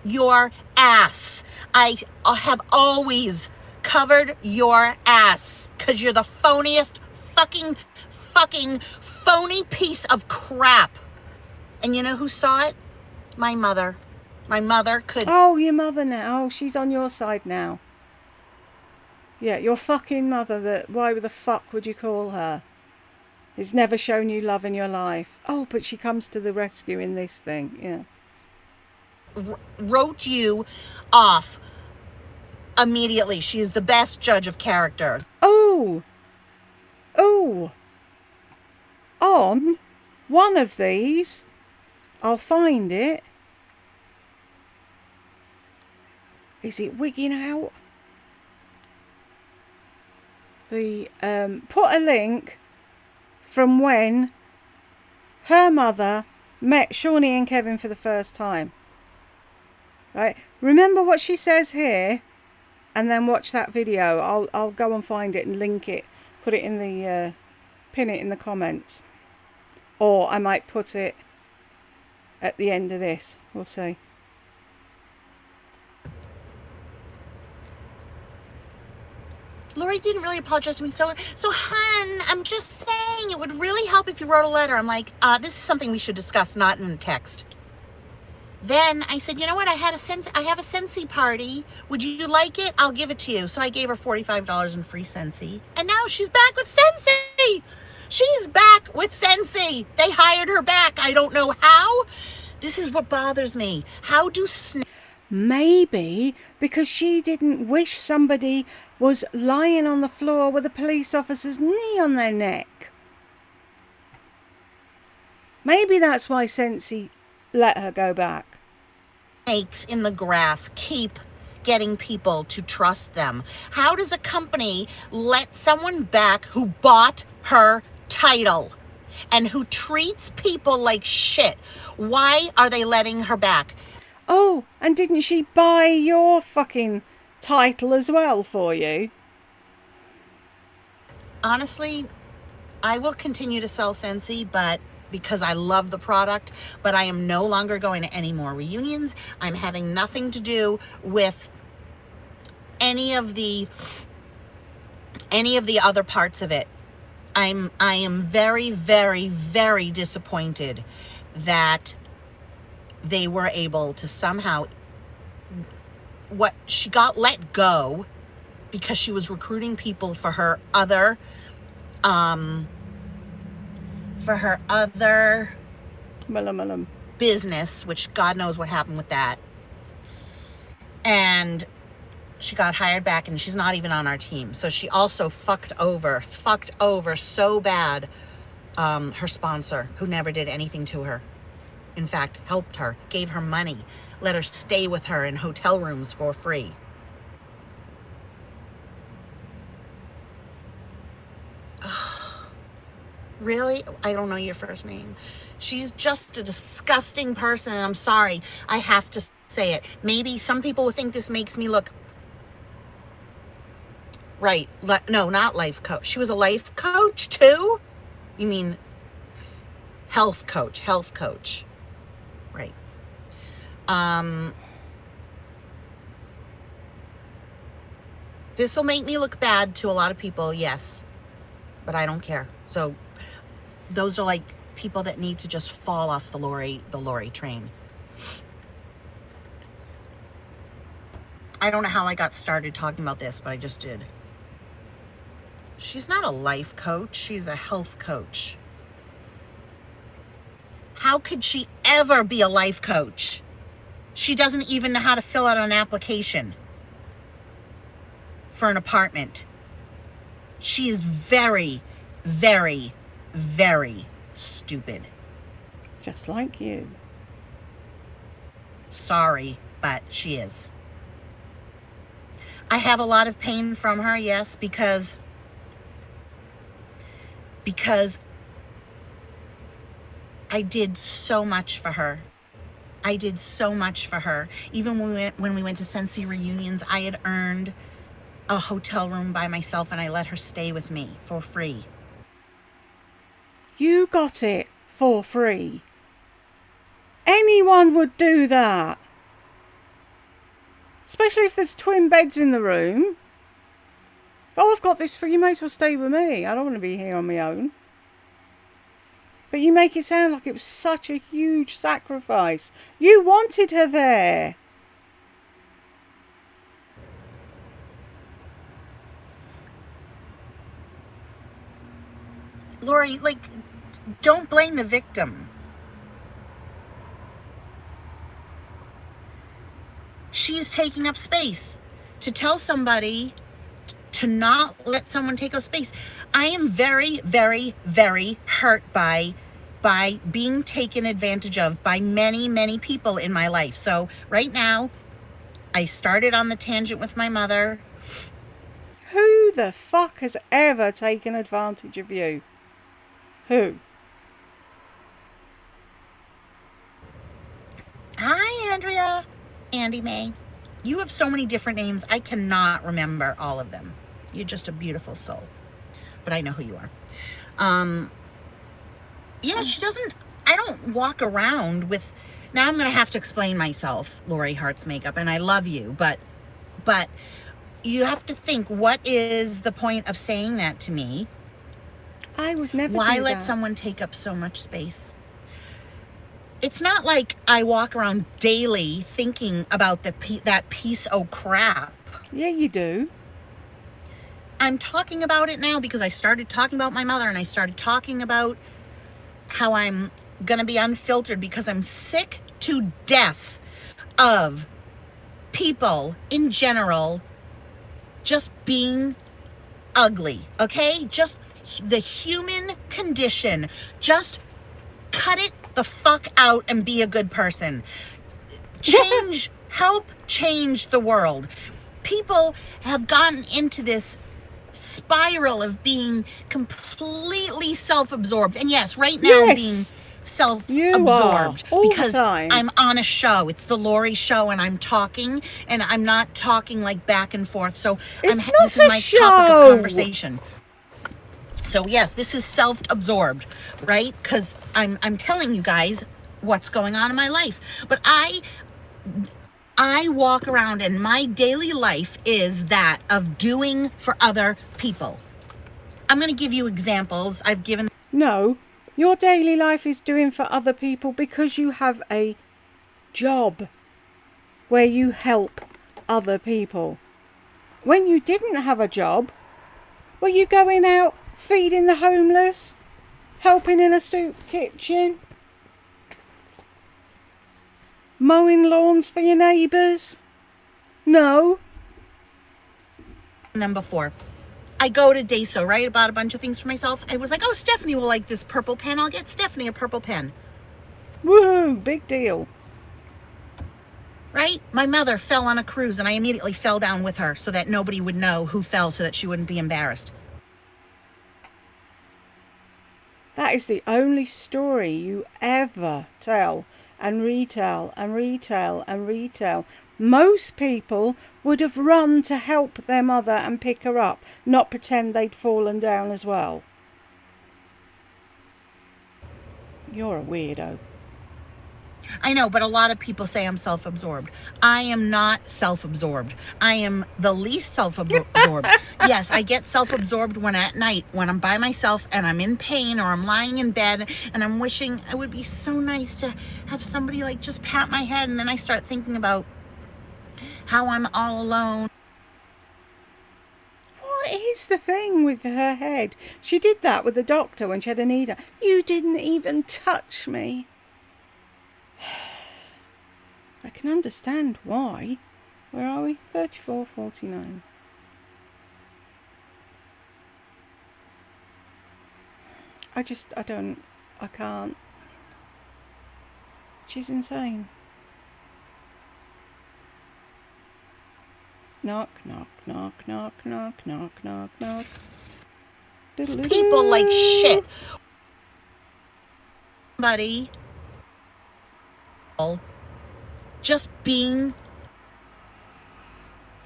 Speaker 2: your ass. I have always covered your ass because you're the phoniest fucking phony piece of crap. And you know who saw it? My mother. My mother could...
Speaker 1: Oh, your mother now. Oh, she's on your side now. Yeah, your fucking mother. Why the fuck would you call her? Has never shown you love in your life. Oh, but she comes to the rescue in this thing. Yeah.
Speaker 2: Wrote you off immediately. She is the best judge of character.
Speaker 1: Oh. On one of these, I'll find it. Is it wigging out? The put a link from when her mother met Shawnee and Kevin for the first time. Right? Remember what she says here, and then watch that video. I'll go and find it and link it, put it in the pin it in the comments, or I might put it at the end of this. We'll see.
Speaker 2: Lori didn't really apologize to me. So hun, I'm just saying it would really help if you wrote a letter. I'm like, this is something we should discuss, not in a text. Then I said, you know what? I have a Scentsy party. Would you like it? I'll give it to you. So I gave her $45 in free Scentsy. And now she's back with Scentsy. She's back with Scentsy. They hired her back. I don't know how. This is what bothers me. How do
Speaker 1: Maybe because she didn't wish somebody was lying on the floor with a police officer's knee on their neck. Maybe that's why Sensi let her go back.
Speaker 2: Snakes in the grass keep getting people to trust them. How does a company let someone back who bought her title and who treats people like shit? Why are they letting her back?
Speaker 1: Oh, and didn't she buy your fucking title as well for you?
Speaker 2: Honestly, I will continue to sell Scentsy, but because I love the product, but I am no longer going to any more reunions. I'm having nothing to do with any of the other parts of it. I am very, very, very disappointed that they were able to somehow, what she got let go because she was recruiting people for her other business, which God knows what happened with that. And she got hired back, and she's not even on our team. So she also fucked over so bad her sponsor, who never did anything to her. In fact, helped her, gave her money, let her stay with her in hotel rooms for free. Really? I don't know your first name. She's just a disgusting person, and I'm sorry. I have to say it. Maybe some people would think this makes me look right. No, not life coach. She was a life coach too? You mean health coach. Right. This will make me look bad to a lot of people, yes. But I don't care. So those are like people that need to just fall off the Lori train. I don't know how I got started talking about this, but I just did. She's not a life coach. She's a health coach. How could she ever be a life coach? She doesn't even know how to fill out an application for an apartment. She is very, very, very stupid.
Speaker 1: Just like you.
Speaker 2: Sorry, but she is. I have a lot of pain from her, yes, because I did so much for her. Even when we went to Scentsy reunions, I had earned a hotel room by myself, and I let her stay with me for free.
Speaker 1: You got it for free. Anyone would do that. Especially if there's twin beds in the room. Oh, I've got this for you. May as well stay with me. I don't want to be here on my own. But you make it sound like it was such a huge sacrifice. You wanted her there.
Speaker 2: Lori, don't blame the victim. She's taking up space. To tell somebody to not let someone take up space. I am very, very, very hurt by being taken advantage of by many, many people in my life. So right now, I started on the tangent with my mother.
Speaker 1: Who the fuck has ever taken advantage of you? Who?
Speaker 2: Hi, Andrea. Andy May. You have so many different names. I cannot remember all of them. You're just a beautiful soul. But I know who you are. Yeah, I don't walk around with, now I'm going to have to explain myself, Lori Hart's Makeup, and I love you, but you have to think, what is the point of saying that to me?
Speaker 1: I would never
Speaker 2: Why
Speaker 1: do
Speaker 2: let
Speaker 1: that.
Speaker 2: someone take up so much space? It's not like I walk around daily thinking about that piece of crap.
Speaker 1: Yeah, you do.
Speaker 2: I'm talking about it now because I started talking about my mother, and I started talking about how I'm going to be unfiltered because I'm sick to death of people in general just being ugly, okay? Just the human condition. Just cut it the fuck out and be a good person. Help change the world. People have gotten into this spiral of being completely self-absorbed. And yes, right now I'm being
Speaker 1: Yes, you are
Speaker 2: self-absorbed
Speaker 1: all the
Speaker 2: because
Speaker 1: time.
Speaker 2: I'm on a show. It's the Lori show, and I'm talking, and I'm not talking like back and forth. So
Speaker 1: It's
Speaker 2: this
Speaker 1: not
Speaker 2: is
Speaker 1: a
Speaker 2: my topic of
Speaker 1: show.
Speaker 2: conversation. So yes, this is self-absorbed, right? Because I'm telling you guys what's going on in my life. But I walk around, and my daily life is that of doing for other people. I'm going to give you examples. I've given.
Speaker 1: No, your daily life is doing for other people because you have a job where you help other people. When you didn't have a job, were you going out feeding the homeless, helping in a soup kitchen, mowing lawns for your neighbours? No.
Speaker 2: Them before. I go to Daiso, right? I bought a bunch of things for myself. I was like, oh, Stephanie will like this purple pen. I'll get Stephanie a purple pen.
Speaker 1: Woo, big deal.
Speaker 2: Right? My mother fell on a cruise, and I immediately fell down with her so that nobody would know who fell, so that she wouldn't be embarrassed.
Speaker 1: That is the only story you ever tell and retell and retell and retell. Most people would have run to help their mother and pick her up, not pretend they'd fallen down as well. You're a weirdo.
Speaker 2: I know, but a lot of people say I'm self-absorbed. I am not self-absorbed. I am the least self-absorbed. Yes, I get self-absorbed when at night, when I'm by myself and I'm in pain, or I'm lying in bed and I'm wishing it would be so nice to have somebody like just pat my head, and then I start thinking about how I'm all alone.
Speaker 1: What is the thing with her head? She did that with the doctor when she had a needle. You didn't even touch me. I can understand why. Where are we? 34.49. I can't. She's insane. Knock, knock, knock, knock, knock, knock, knock, knock.
Speaker 2: People like shit. Somebody just being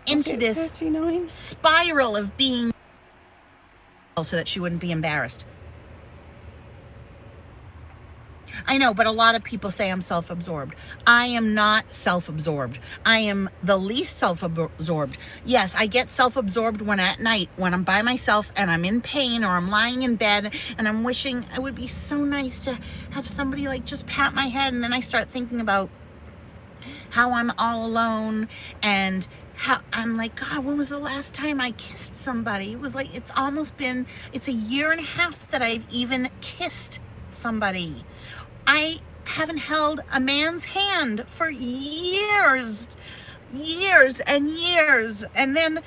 Speaker 2: into this
Speaker 1: 39?
Speaker 2: spiral of being, so that she wouldn't be embarrassed. I know, but a lot of people say I'm self-absorbed. I am not self-absorbed. I am the least self-absorbed. Yes, I get self-absorbed when at night, when I'm by myself and I'm in pain, or I'm lying in bed and I'm wishing it would be so nice to have somebody like just pat my head, and then I start thinking about how I'm all alone, and how I'm like, God, when was the last time I kissed somebody? It was like, it's a year and a half that I've even kissed somebody. I haven't held a man's hand for years and years. And then,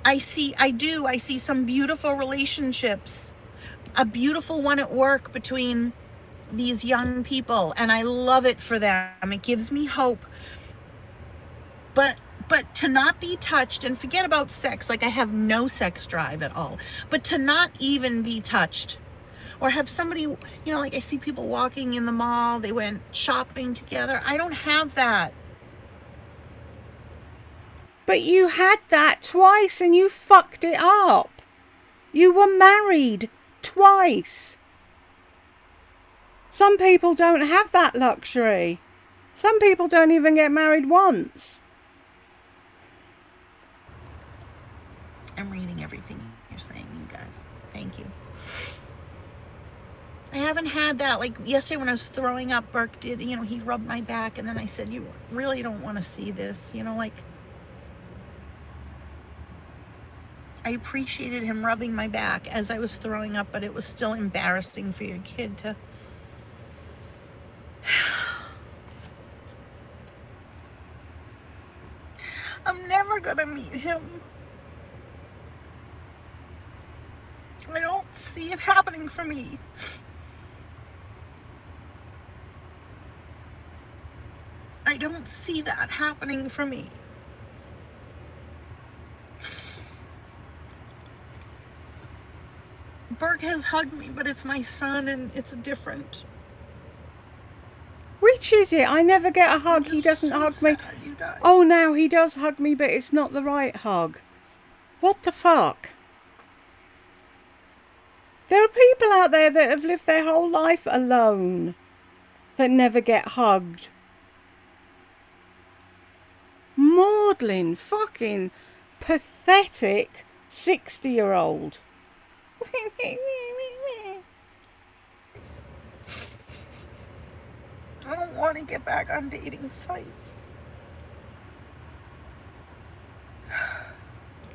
Speaker 2: I see some beautiful relationships, a beautiful one at work between these young people, and I love it for them. It gives me hope. But to not be touched, and forget about sex, like I have no sex drive at all, but to not even be touched, or have somebody, like I see people walking in the mall, they went shopping together. I don't have that.
Speaker 1: But you had that twice and you fucked it up. You were married twice. Some people don't have that luxury. Some people don't even get married once.
Speaker 2: I'm reading everything you're saying, you guys. Thank you. I haven't had that. Like yesterday when I was throwing up, Burke did, he rubbed my back, and then I said, you really don't want to see this, I appreciated him rubbing my back as I was throwing up, but it was still embarrassing for your kid to... I'm never gonna meet him. I don't see it happening for me. I don't see that happening for me. Burke has hugged me, but it's my son and it's different.
Speaker 1: Which is it? I never get a hug. He doesn't
Speaker 2: so
Speaker 1: hug me.
Speaker 2: sad, you guys.
Speaker 1: Oh, now he does hug me, but it's not the right hug. What the fuck? There are people out there that have lived their whole life alone that never get hugged. Maudlin, fucking pathetic 60-year-old.
Speaker 2: I don't want to get back on dating sites.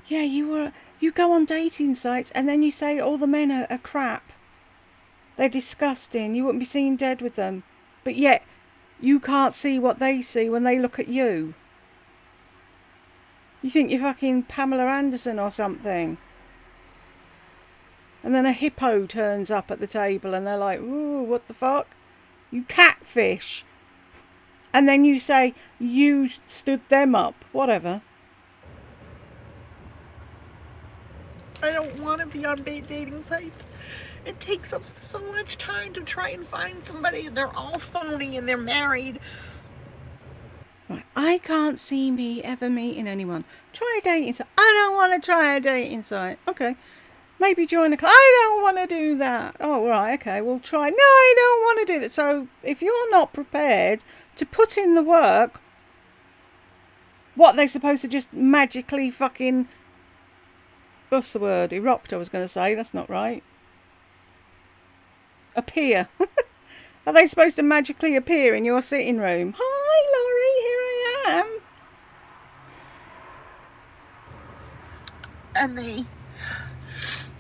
Speaker 1: Yeah, you go on dating sites and then you say all the men are crap. They're disgusting. You wouldn't be seen dead with them. But yet, you can't see what they see when they look at you. You think you're fucking Pamela Anderson or something. And then a hippo turns up at the table and they're like, ooh, what the fuck? You catfish. And then you say, you stood them up. Whatever.
Speaker 2: I don't want to be on dating sites. It takes up so much time to try and find somebody. They're all phony and they're married.
Speaker 1: Right, I can't see me ever meeting anyone. Try a dating site. I don't want to try a dating site. Okay. Maybe join a club. I don't want to do that. Oh, right, okay, we'll try. No, I don't want to do that. So if you're not prepared to put in the work, what, they're supposed to just magically fucking... What's the word? Erupt, I was going to say. That's not right. Appear. Are they supposed to magically appear in your sitting room? Hi, Laurie, here I am.
Speaker 2: And they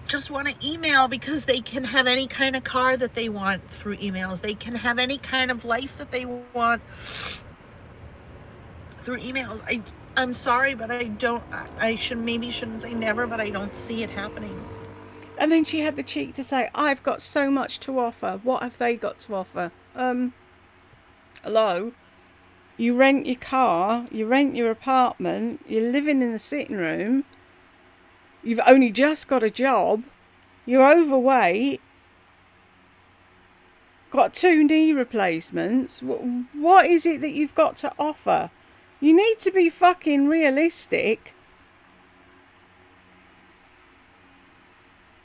Speaker 2: just want to email because they can have any kind of car that they want through emails. They can have any kind of life that they want through emails. I'm sorry, but I shouldn't say never, but I don't see it happening.
Speaker 1: And then she had the cheek to say, I've got so much to offer. What have they got to offer? Hello? You rent your car, you rent your apartment, you're living in the sitting room, you've only just got a job, you're overweight, got 2 knee replacements. What is it that you've got to offer? You need to be fucking realistic.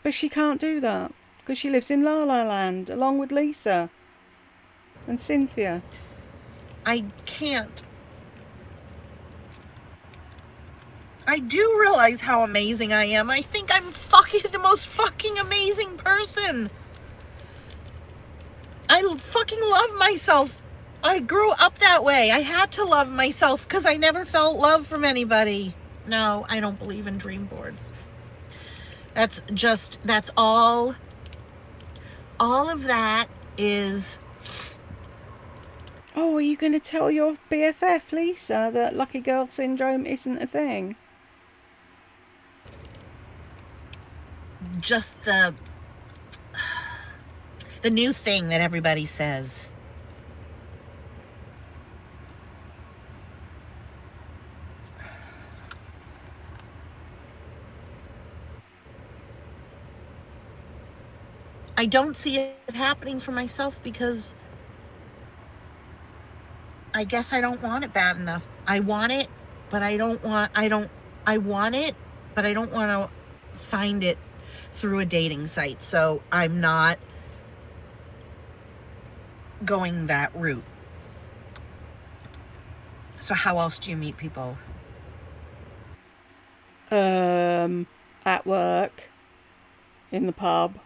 Speaker 1: But she can't do that because she lives in La La Land along with Lisa and Cynthia.
Speaker 2: I can't. I do realize how amazing I am. I think I'm fucking the most fucking amazing person. I fucking love myself. I grew up that way. I had to love myself because I never felt love from anybody. No, I don't believe in dream boards. That's all of that is...
Speaker 1: Oh, are you going to tell your BFF, Lisa, that lucky girl syndrome isn't a thing?
Speaker 2: Just the new thing that everybody says. I don't see it happening for myself because I guess I don't want it bad enough. I want it, but I want it, but I don't want to find it through a dating site. So I'm not going that route. So how else do you meet people?
Speaker 1: At work, in the pub,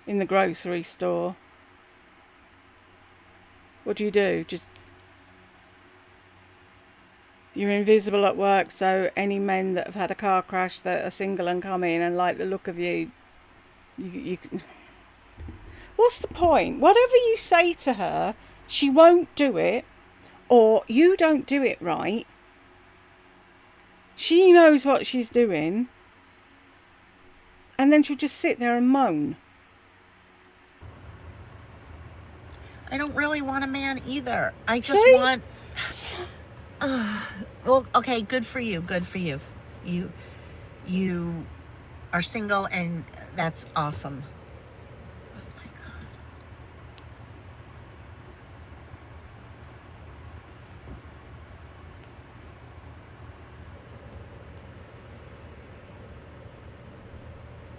Speaker 1: in the grocery store. What do? Just... You're invisible at work, so any men that have had a car crash that are single and come in and like the look of you, you can... What's the point? Whatever you say to her, she won't do it, or you don't do it right. She knows what she's doing, and then she'll just sit there and moan.
Speaker 2: I don't really want a man either. I just
Speaker 1: See?
Speaker 2: want... well, okay, good for you. Good for you. You are single, and that's awesome. Oh my God.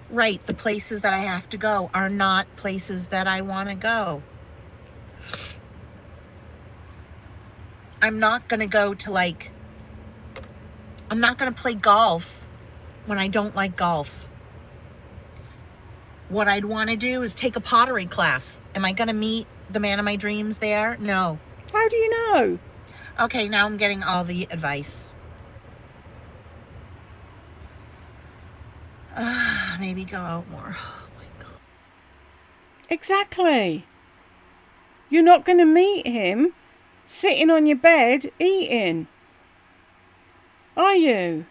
Speaker 2: Right, the places that I have to go are not places that I want to go. I'm not going to go to, like, I'm not going to play golf when I don't like golf. What I'd want to do is take a pottery class. Am I going to meet the man of my dreams there? No.
Speaker 1: How do you know?
Speaker 2: Okay, now I'm getting all the advice. Maybe go out more. Oh my God.
Speaker 1: Exactly. You're not going to meet him sitting on your bed eating, are you?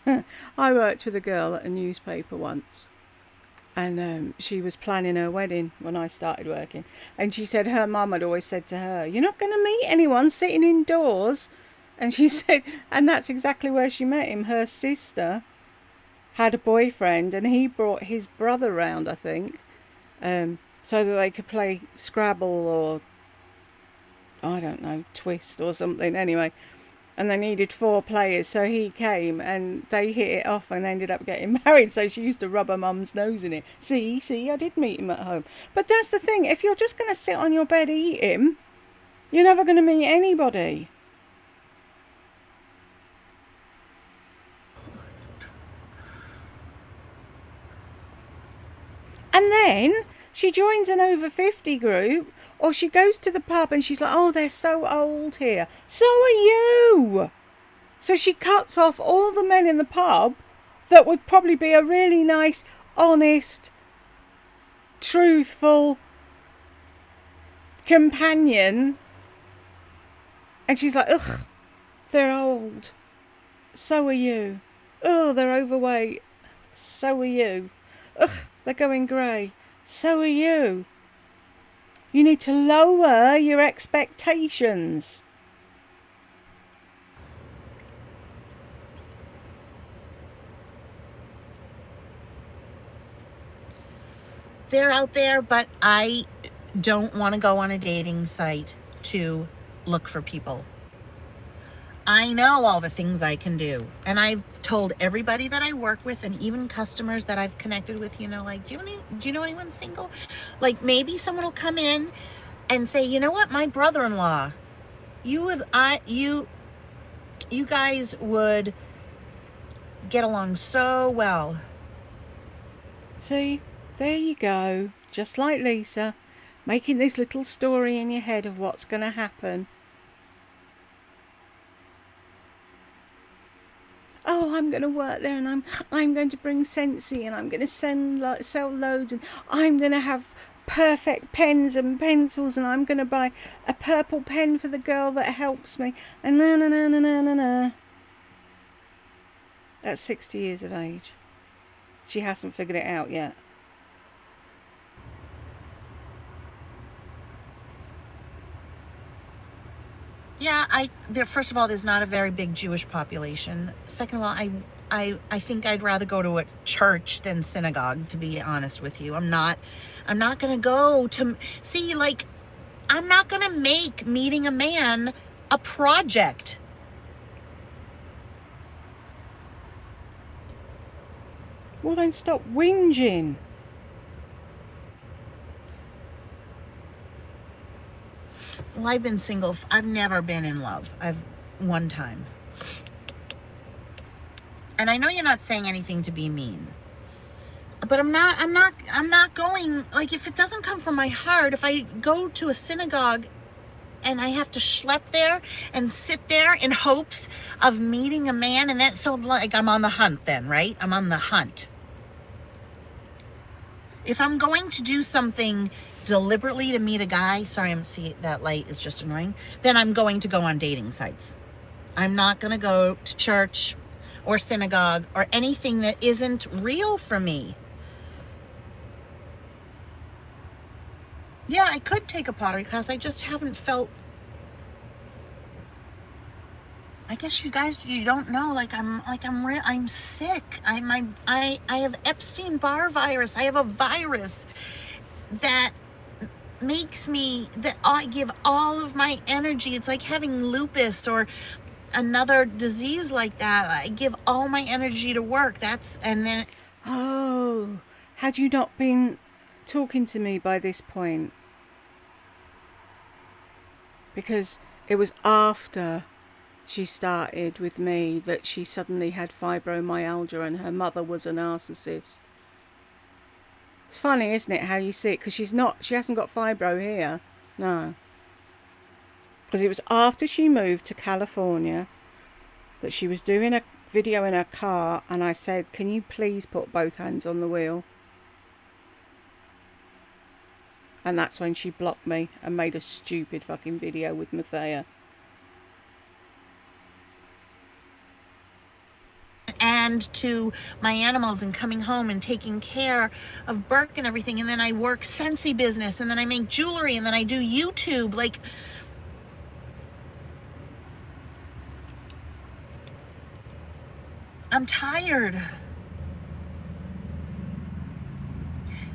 Speaker 1: I worked with a girl at a newspaper once, and she was planning her wedding when I started working, and she said her mum had always said to her, you're not going to meet anyone sitting indoors. And she said, and that's exactly where she met him. Her sister had a boyfriend, and he brought his brother round, I think, so that they could play Scrabble or, I don't know, Twist or something. Anyway, and they needed 4 players, so he came and they hit it off and ended up getting married. So she used to rub her mum's nose in it. See, I did meet him at home. But that's the thing, if you're just going to sit on your bed eating, you're never going to meet anybody. And then she joins an over 50 group, or she goes to the pub and she's like, oh, they're so old here. So are you. So she cuts off all the men in the pub that would probably be a really nice, honest, truthful companion. And she's like, ugh, they're old. So are you. Oh, they're overweight. So are you. Ugh, they're going grey. So are you. You need to lower your expectations.
Speaker 2: They're out there, but I don't want to go on a dating site to look for people. I know all the things I can do. And I've told everybody that I work with, and even customers that I've connected with, like, do you know anyone single? Like, maybe someone will come in and say, you know what, my brother-in-law, you guys would get along so well.
Speaker 1: See, there you go. Just like Lisa, making this little story in your head of what's going to happen. Oh, I'm going to work there, and I'm going to bring Sensi, and I'm going to sell loads, and I'm going to have perfect pens and pencils, and I'm going to buy a purple pen for the girl that helps me, and na. At 60 years of age. She hasn't figured it out yet.
Speaker 2: Yeah, first of all, there's not a very big Jewish population. Second of all, I think I'd rather go to a church than synagogue, to be honest with you. I'm not going to go to, see, like, I'm not going to make meeting a man a project.
Speaker 1: Well, then stop whinging.
Speaker 2: Well, I've been single. I've never been in love. I've one time. And I know you're not saying anything to be mean. But I'm not going, like, if it doesn't come from my heart, if I go to a synagogue and I have to schlep there and sit there in hopes of meeting a man, and that, so, like, I'm on the hunt then, right? I'm on the hunt. If I'm going to do something deliberately to meet a guy, sorry, see, that light is just annoying, then I'm going to go on dating sites. I'm not going to go to church or synagogue or anything that isn't real for me. Yeah, I could take a pottery class. I just haven't felt. I guess you guys, you don't know. I'm sick. I have Epstein-Barr virus. I have a virus that makes me, that I give all of my energy. It's like having lupus or another disease like that. I give all my energy to work. And then.
Speaker 1: Oh, had you not been talking to me by this point? Because it was after she started with me that she suddenly had fibromyalgia and her mother was a narcissist. It's funny, isn't it, how you see it? Because she hasn't got fibro here. No. Because it was after she moved to California that she was doing a video in her car, and I said, can you please put both hands on the wheel? And that's when she blocked me and made a stupid fucking video with Mathea.
Speaker 2: And to my animals and coming home and taking care of Burke and everything. And then I work Scentsy business, and then I make jewelry, and then I do YouTube. Like, I'm tired.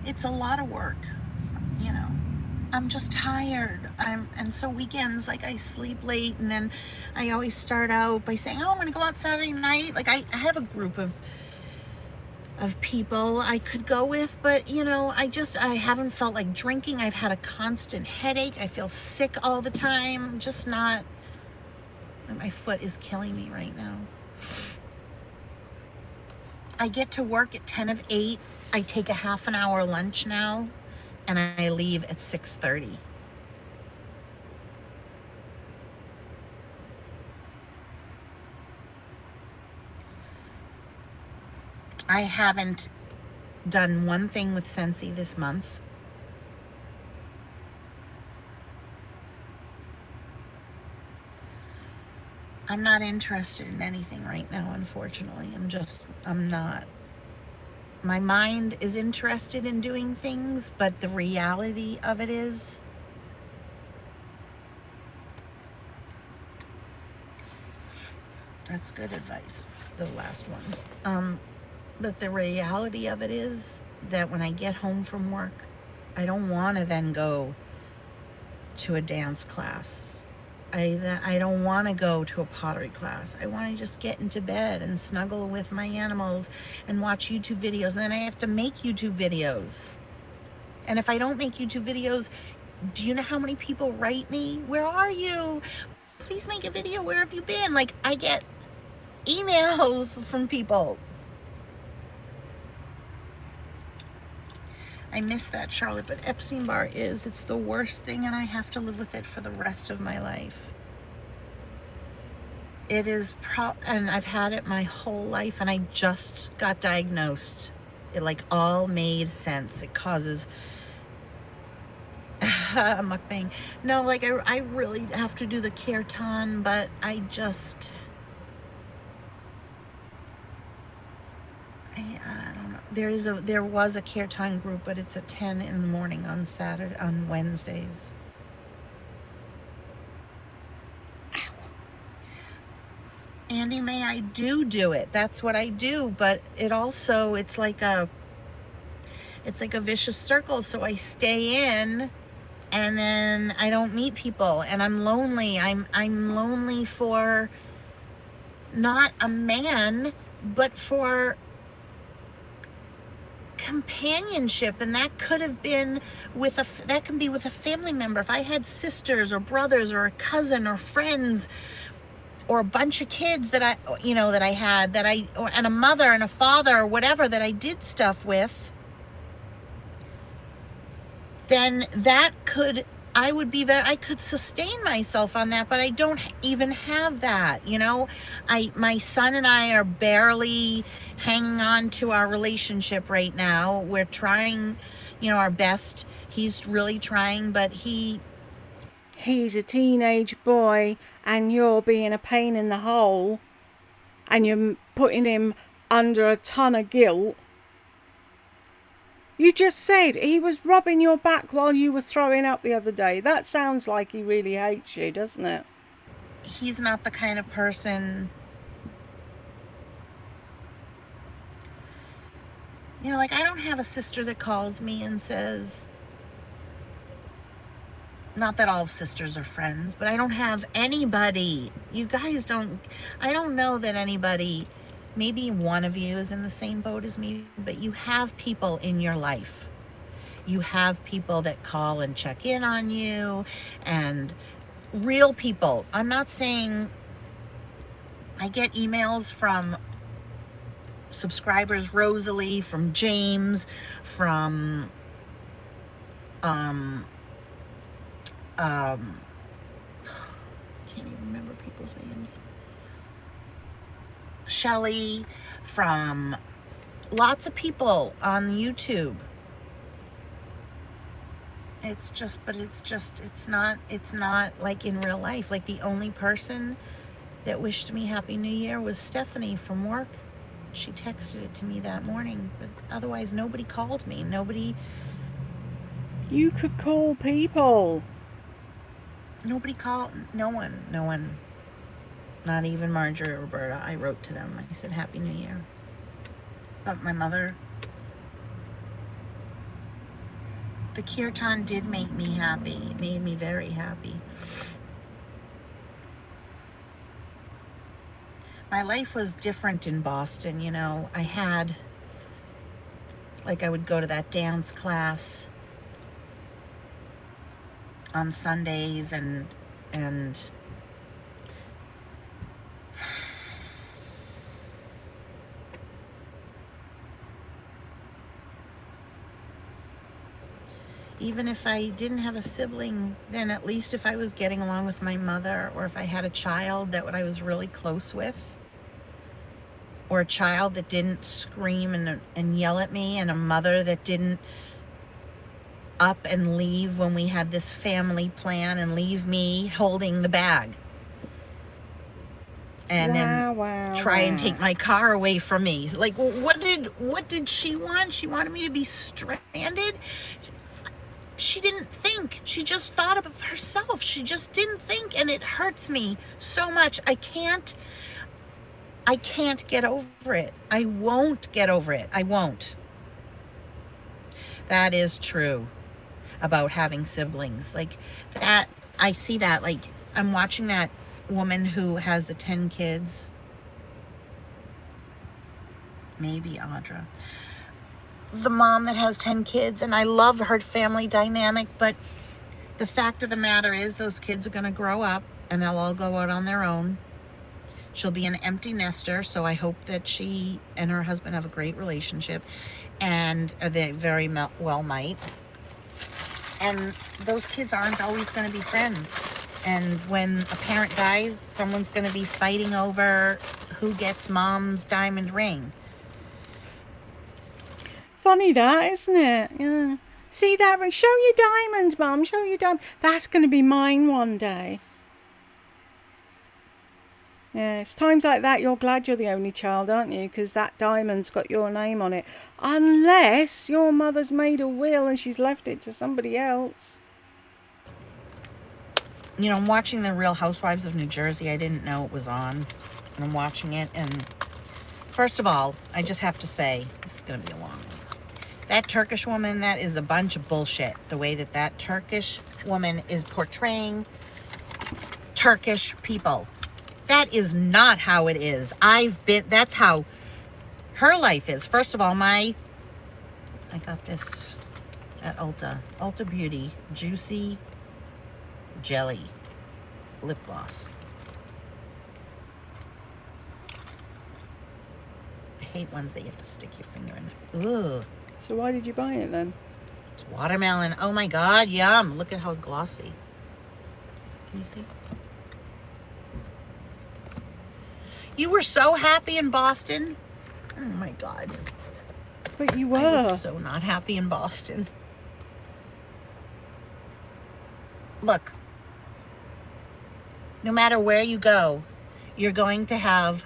Speaker 2: It's a lot of work, you know. I'm just tired. And so weekends, like, I sleep late, and then I always start out by saying, oh, I'm gonna go out Saturday night. Like, I have a group of people I could go with, but you know, I haven't felt like drinking. I've had a constant headache. I feel sick all the time. I'm just not. My foot is killing me right now. I get to work at 10 of 8. I take a half an hour lunch now, and I leave at 6:30. I haven't done one thing with Scentsy this month. I'm not interested in anything right now, unfortunately. I'm not. My mind is interested in doing things, but the reality of it is, that's good advice, the last one. But the reality of it is that when I get home from work, I don't want to then go to a dance class. I don't want to go to a pottery class. I want to just get into bed and snuggle with my animals and watch YouTube videos. And then I have to make YouTube videos. And if I don't make YouTube videos, do you know how many people write me? Where are you? Please make a video. Where have you been? Like, I get emails from people. I miss that, Charlotte, but Epstein-Barr it's the worst thing, and I have to live with it for the rest of my life. It is, and I've had it my whole life, and I just got diagnosed. It like all made sense. It causes a mukbang. No, like I really have to do the kirtan, but I don't know. There was a kirtan group, but it's at 10 in the morning on Wednesdays. Andy May, I do it. That's what I do, but it also, it's like a vicious circle. So I stay in, and then I don't meet people, and I'm lonely. I'm lonely for not a man, but for companionship, and that could have been that can be with a family member. If I had sisters or brothers or a cousin or friends or a bunch of kids that I had, and a mother and a father or whatever that I did stuff with, then I could sustain myself on that, but I don't even have that, my son and I are barely hanging on to our relationship right now. We're trying, our best. He's really trying, but he's
Speaker 1: a teenage boy, and you're being a pain in the hole, and you're putting him under a ton of guilt. You just said he was rubbing your back while you were throwing up the other day. That sounds like he really hates you, doesn't it?
Speaker 2: He's not the kind of person, you know, like I don't have a sister that calls me and says, not that all sisters are friends, but I don't have anybody. You guys don't, I don't know that anybody, maybe one of you is in the same boat as me, but you have people in your life. You have people that call and check in on you, and real people. I'm not saying, I get emails from subscribers, Rosalie, from James, from can't even remember people's names. Shelly, from lots of people on YouTube. It's not like in real life. Like the only person that wished me Happy New Year was Stephanie from work. She texted it to me that morning, but otherwise nobody called me. Nobody.
Speaker 1: You could call people.
Speaker 2: Nobody called. No one. Not even Marjorie or Roberta. I wrote to them. I said Happy New Year. But my mother, the kirtan did make me happy. It made me very happy. My life was different in Boston, you know. I had, like, I would go to that dance class on Sundays, and even if I didn't have a sibling, then at least if I was getting along with my mother, or if I had a child that I was really close with, or a child that didn't scream and yell at me, and a mother that didn't up and leave when we had this family plan and leave me holding the bag. And then try and take my car away from me. Like, what did she want? She wanted me to be stranded? She didn't think. She just thought of herself. She just didn't think, and it hurts me so much. I can't get over it. I won't get over it. I won't. That is true about having siblings. Like that, I see that. Like, I'm watching that woman who has the 10 kids. Maybe Audra. The mom that has 10 kids, and I love her family dynamic, but the fact of the matter is those kids are going to grow up and they'll all go out on their own. She'll be an empty nester, so I hope that she and her husband have a great relationship, and they very well might. And those kids aren't always going to be friends. And when a parent dies, someone's going to be fighting over who gets mom's diamond ring.
Speaker 1: Funny that, isn't it? Yeah. See that ring? Show your diamonds, Mum. Show your diamond. That's going to be mine one day. Yeah, it's times like that you're glad you're the only child, aren't you? Because that diamond's got your name on it. Unless your mother's made a will and she's left it to somebody else.
Speaker 2: You know, I'm watching The Real Housewives of New Jersey. I didn't know it was on. And I'm watching it, and first of all, I just have to say, this is going to be a long one. That Turkish woman, that is a bunch of bullshit. The way that Turkish woman is portraying Turkish people. That is not how it is. That's how her life is. First of all, I got this at Ulta Beauty, Juicy Jelly lip gloss. I hate ones that you have to stick your finger in. Ugh.
Speaker 1: So why did you buy it then?
Speaker 2: It's watermelon. Oh my God, yum. Look at how glossy. Can you see? You were so happy in Boston. Oh my God.
Speaker 1: But you were.
Speaker 2: I was so not happy in Boston. Look, no matter where you go, you're going to have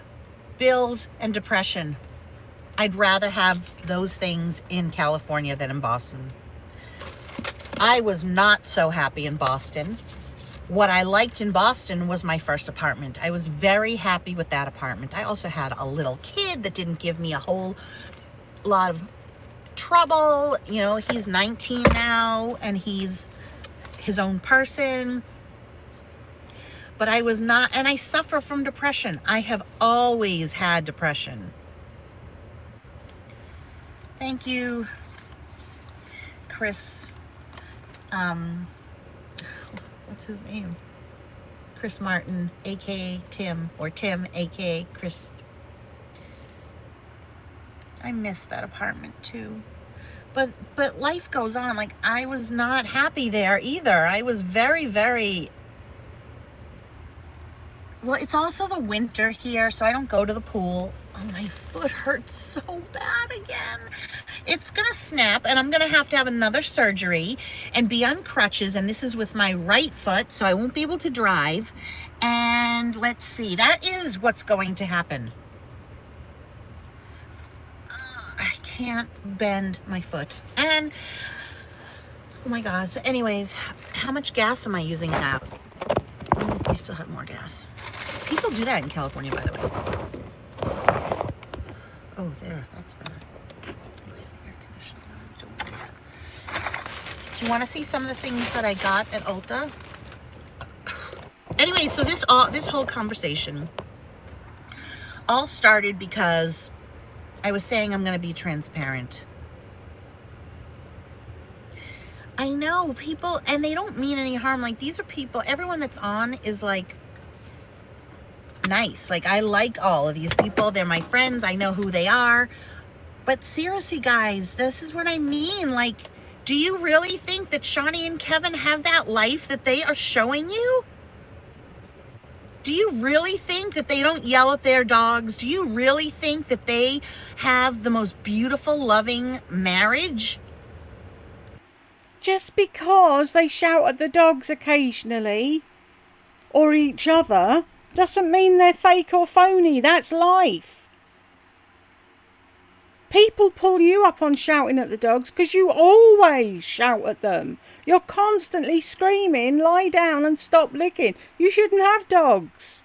Speaker 2: bills and depression. I'd rather have those things in California than in Boston. I was not so happy in Boston. What I liked in Boston was my first apartment. I was very happy with that apartment. I also had a little kid that didn't give me a whole lot of trouble. You know, he's 19 now and he's his own person. But I was not, and I suffer from depression. I have always had depression. Thank you, Chris. What's his name? Chris Martin, aka Tim, or Tim, aka Chris. I miss that apartment too. But life goes on. Like, I was not happy there either. I was very, very. Well, it's also the winter here, so I don't go to the pool. Oh, my foot hurts so bad again. It's gonna snap, and I'm gonna have to have another surgery and be on crutches, and this is with my right foot, so I won't be able to drive. And let's see, that is what's going to happen. I can't bend my foot. And, oh my God. So anyways, how much gas am I using now? Oh, I still have more gas. People do that in California, by the way. Oh, there, that's better. Do you want to see some of the things that I got at Ulta? Anyway, so this whole conversation all started because I was saying I'm going to be transparent. I know people, and they don't mean any harm. Like, these are people, everyone that's on is like nice. Like, I like all of these people. They're my friends. I know who they are. But seriously, guys, this is what I mean. Like, do you really think that Shawnee and Kevin have that life that they are showing you? Do you really think that they don't yell at their dogs? Do you really think that they have the most beautiful, loving marriage?
Speaker 1: Just because they shout at the dogs occasionally, or each other, doesn't mean they're fake or phony. That's life. People pull you up on shouting at the dogs because you always shout at them. You're constantly screaming, lie down and stop licking. You shouldn't have dogs.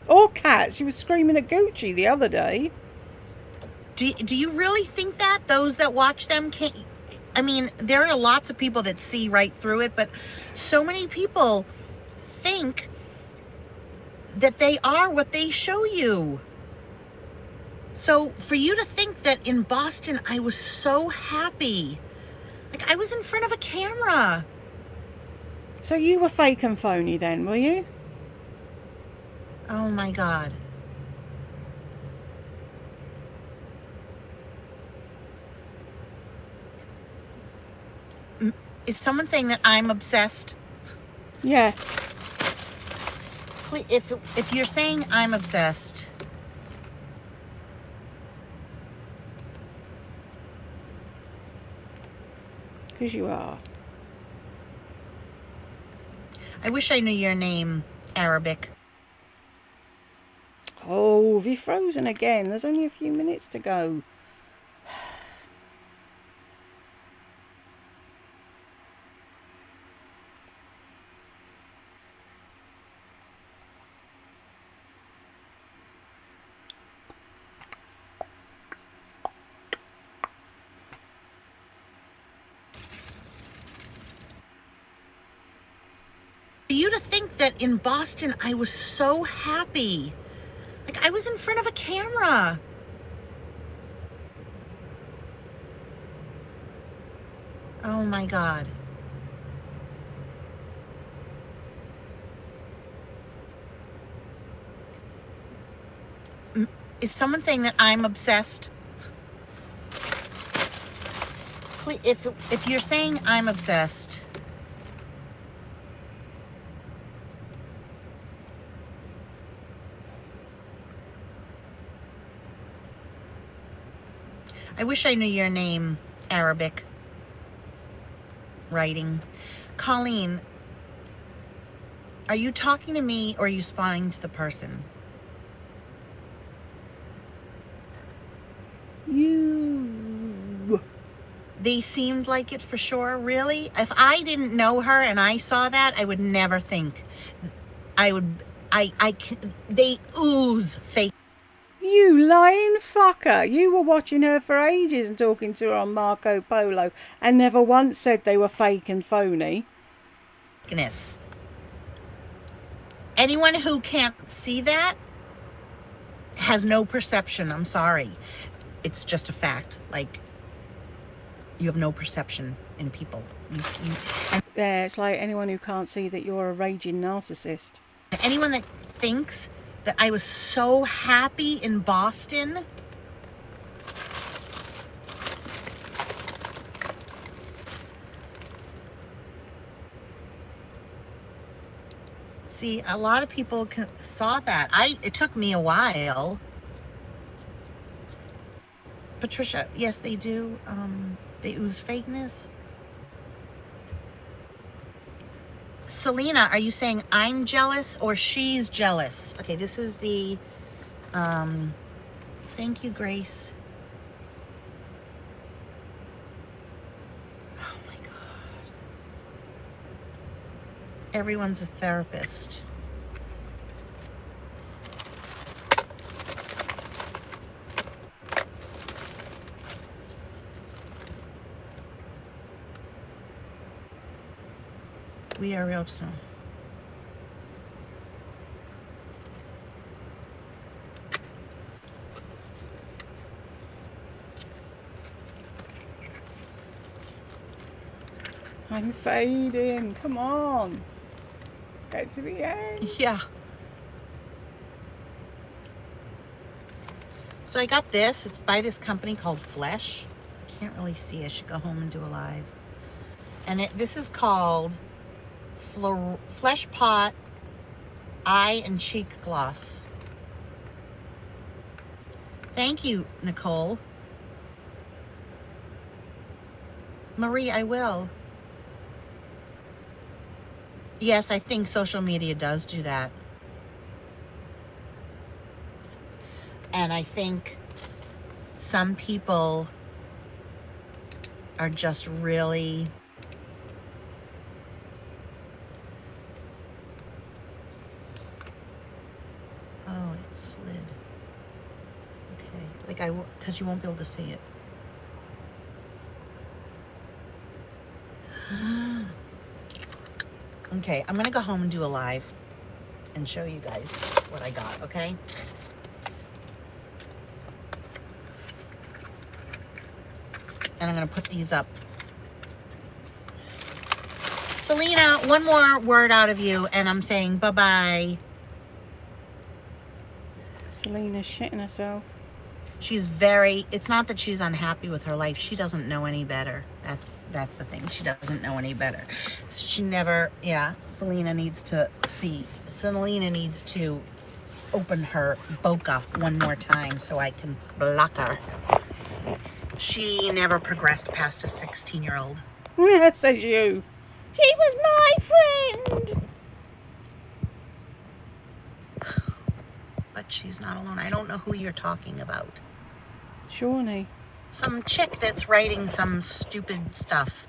Speaker 1: Or cats. You were screaming at Gucci the other day.
Speaker 2: Do you really think that? Those that watch them can't... I mean, there are lots of people that see right through it, but so many people think that they are what they show you. So for you to think that in Boston, I was so happy. Like, I was in front of a camera.
Speaker 1: So you were fake and phony then, were you?
Speaker 2: Oh my God. Is someone saying that I'm obsessed?
Speaker 1: Yeah.
Speaker 2: Please, if you're saying I'm obsessed,
Speaker 1: Because you are.
Speaker 2: I wish I knew your name, Arabic.
Speaker 1: Oh, have you frozen again? There's only a few minutes to go.
Speaker 2: For you to think that in Boston, I was so happy. Like, I was in front of a camera. Oh my God. Is someone saying that I'm obsessed? Please, if you're saying I'm obsessed, I wish I knew your name, Arabic. Writing. Colleen, are you talking to me or are you responding to the person? They seemed like it for sure. Really? If I didn't know her and I saw that, I would never think. They ooze fake.
Speaker 1: You lying fucker. You were watching her for ages and talking to her on Marco Polo and never once said they were fake and phony.
Speaker 2: Anyone who can't see that has no perception. I'm sorry. It's just a fact. Like, you have no perception in people.
Speaker 1: Yeah, it's like anyone who can't see that you're a raging narcissist.
Speaker 2: Anyone that thinks that I was so happy in Boston. See, a lot of people saw that. It took me a while. Patricia, yes, they do. They ooze fakeness. Selena, are you saying I'm jealous or she's jealous? Okay, this is the, thank you, Grace. Oh my God. Everyone's a therapist. We are real, just now.
Speaker 1: I'm fading. Come on. Get to the end.
Speaker 2: Yeah. So I got this. It's by this company called Flesh. Can't really see. I should go home and do a live. And this is called Flesh Pot Eye and Cheek Gloss. Thank you, Nicole. Marie, I will. Yes, I think social media does do that. And I think some people are just really it slid. Okay, like because you won't be able to see it. Okay, I'm gonna go home and do a live and show you guys what I got, okay? And I'm gonna put these up. Selena, one more word out of you and I'm saying bye-bye.
Speaker 1: Selena's shitting herself.
Speaker 2: She's it's not that she's unhappy with her life. She doesn't know any better. That's the thing. She doesn't know any better. She never, Selena needs to see. Selena needs to open her boca one more time so I can block her. She never progressed past a 16-year-old.
Speaker 1: Says you. She was my friend.
Speaker 2: But she's not alone. I don't know who you're talking about.
Speaker 1: Shawnee.
Speaker 2: Some chick that's writing some stupid stuff.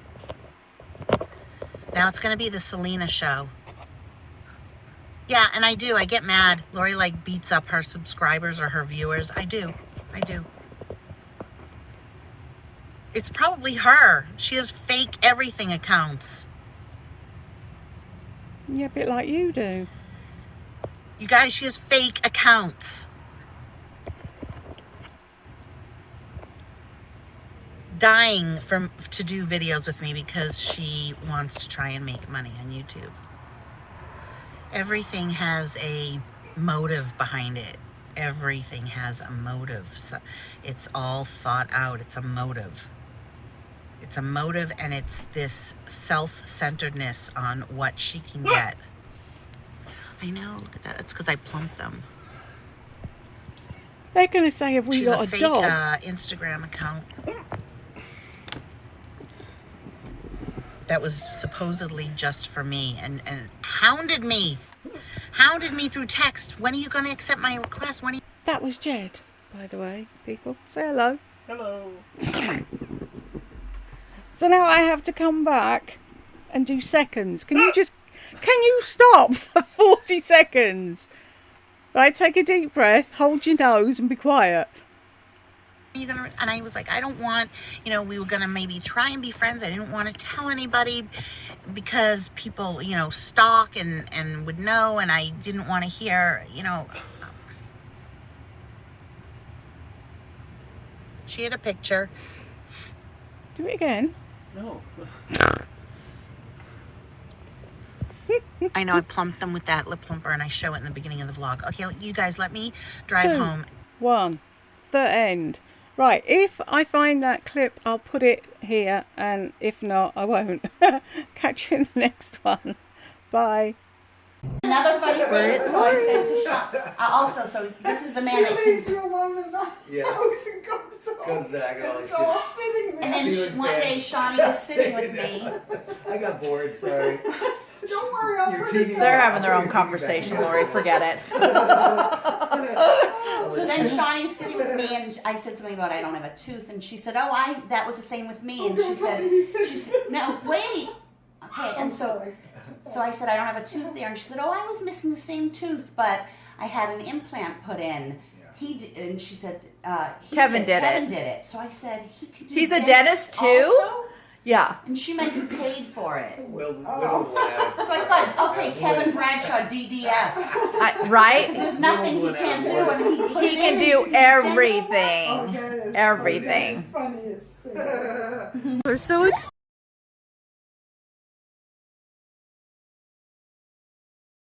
Speaker 2: Now it's going to be the Selena show. Yeah, and I get mad. Lori beats up her subscribers or her viewers. I do. It's probably her. She has fake everything accounts.
Speaker 1: Yeah, a bit like you do.
Speaker 2: You guys, she has fake accounts. Dying to do videos with me because she wants to try and make money on YouTube. Everything has a motive behind it. Everything has a motive. So it's all thought out. It's a motive. It's a motive, and it's this self-centeredness on what she can get. I know, look at that. It's because I plumped them.
Speaker 1: They're going to say, have we
Speaker 2: She's
Speaker 1: got
Speaker 2: a
Speaker 1: a
Speaker 2: fake,
Speaker 1: dog?
Speaker 2: Instagram account that was supposedly just for me and hounded me through text. When are you going to accept my request?
Speaker 1: That was Jed, by the way, people. Say hello.
Speaker 3: Hello.
Speaker 1: So now I have to come back and do seconds. Can you stop for 40 seconds? Right, take a deep breath, hold your nose and be quiet.
Speaker 2: And I was like, I don't want, we were gonna maybe try and be friends. I didn't want to tell anybody because people, stalk and would know, and I didn't want to hear, She had a picture.
Speaker 1: Do it again.
Speaker 3: No.
Speaker 2: I know I plumped them with that lip plumper, and I show it in the beginning of the vlog. Okay, you guys, let me drive
Speaker 1: 2,
Speaker 2: home.
Speaker 1: 1, the end. Right, if I find that clip, I'll put it here, and if not, I won't. Catch you in the next one. Bye.
Speaker 2: Another funny thing, so I said to Sean, also, so this is the man that
Speaker 4: leaves you alone at night.
Speaker 3: Yeah.
Speaker 4: Goes and goes off.
Speaker 3: Comes back and all
Speaker 4: It's
Speaker 3: like
Speaker 4: all sitting there.
Speaker 2: and then
Speaker 3: Ceiling
Speaker 2: one
Speaker 3: fan.
Speaker 2: day Shawnee was sitting with me.
Speaker 3: I got bored, sorry.
Speaker 4: Don't worry, I'll
Speaker 3: Your
Speaker 4: put it
Speaker 3: TV
Speaker 4: down.
Speaker 5: They're having their
Speaker 3: I'll
Speaker 5: own
Speaker 3: put your TV
Speaker 5: conversation,
Speaker 3: back.
Speaker 5: Lori. Forget it.
Speaker 2: So then Shawnee's sitting with me, and I said something about I don't have a tooth, and she said, "Oh, that was the same with me." And she said, "No, wait." Okay, and so I said, "I don't have a tooth there," and she said, "Oh, I was missing the same tooth, but I had an implant put in." He did, and she said,
Speaker 5: Kevin did it.
Speaker 2: Kevin did it. So I said, "He could do."
Speaker 5: He's a dentist too?
Speaker 2: also?"
Speaker 5: Yeah.
Speaker 2: And she meant he paid for it.
Speaker 3: Will laugh.
Speaker 2: So I thought, okay, Kevin Bradshaw, DDS.
Speaker 5: Right?
Speaker 2: There's nothing he can't do, and he put
Speaker 5: He
Speaker 2: it
Speaker 5: can
Speaker 2: in
Speaker 5: do
Speaker 2: his dental.
Speaker 5: everything.
Speaker 4: Okay, that's
Speaker 5: Everything.
Speaker 4: funniest thing.
Speaker 5: We're so excited.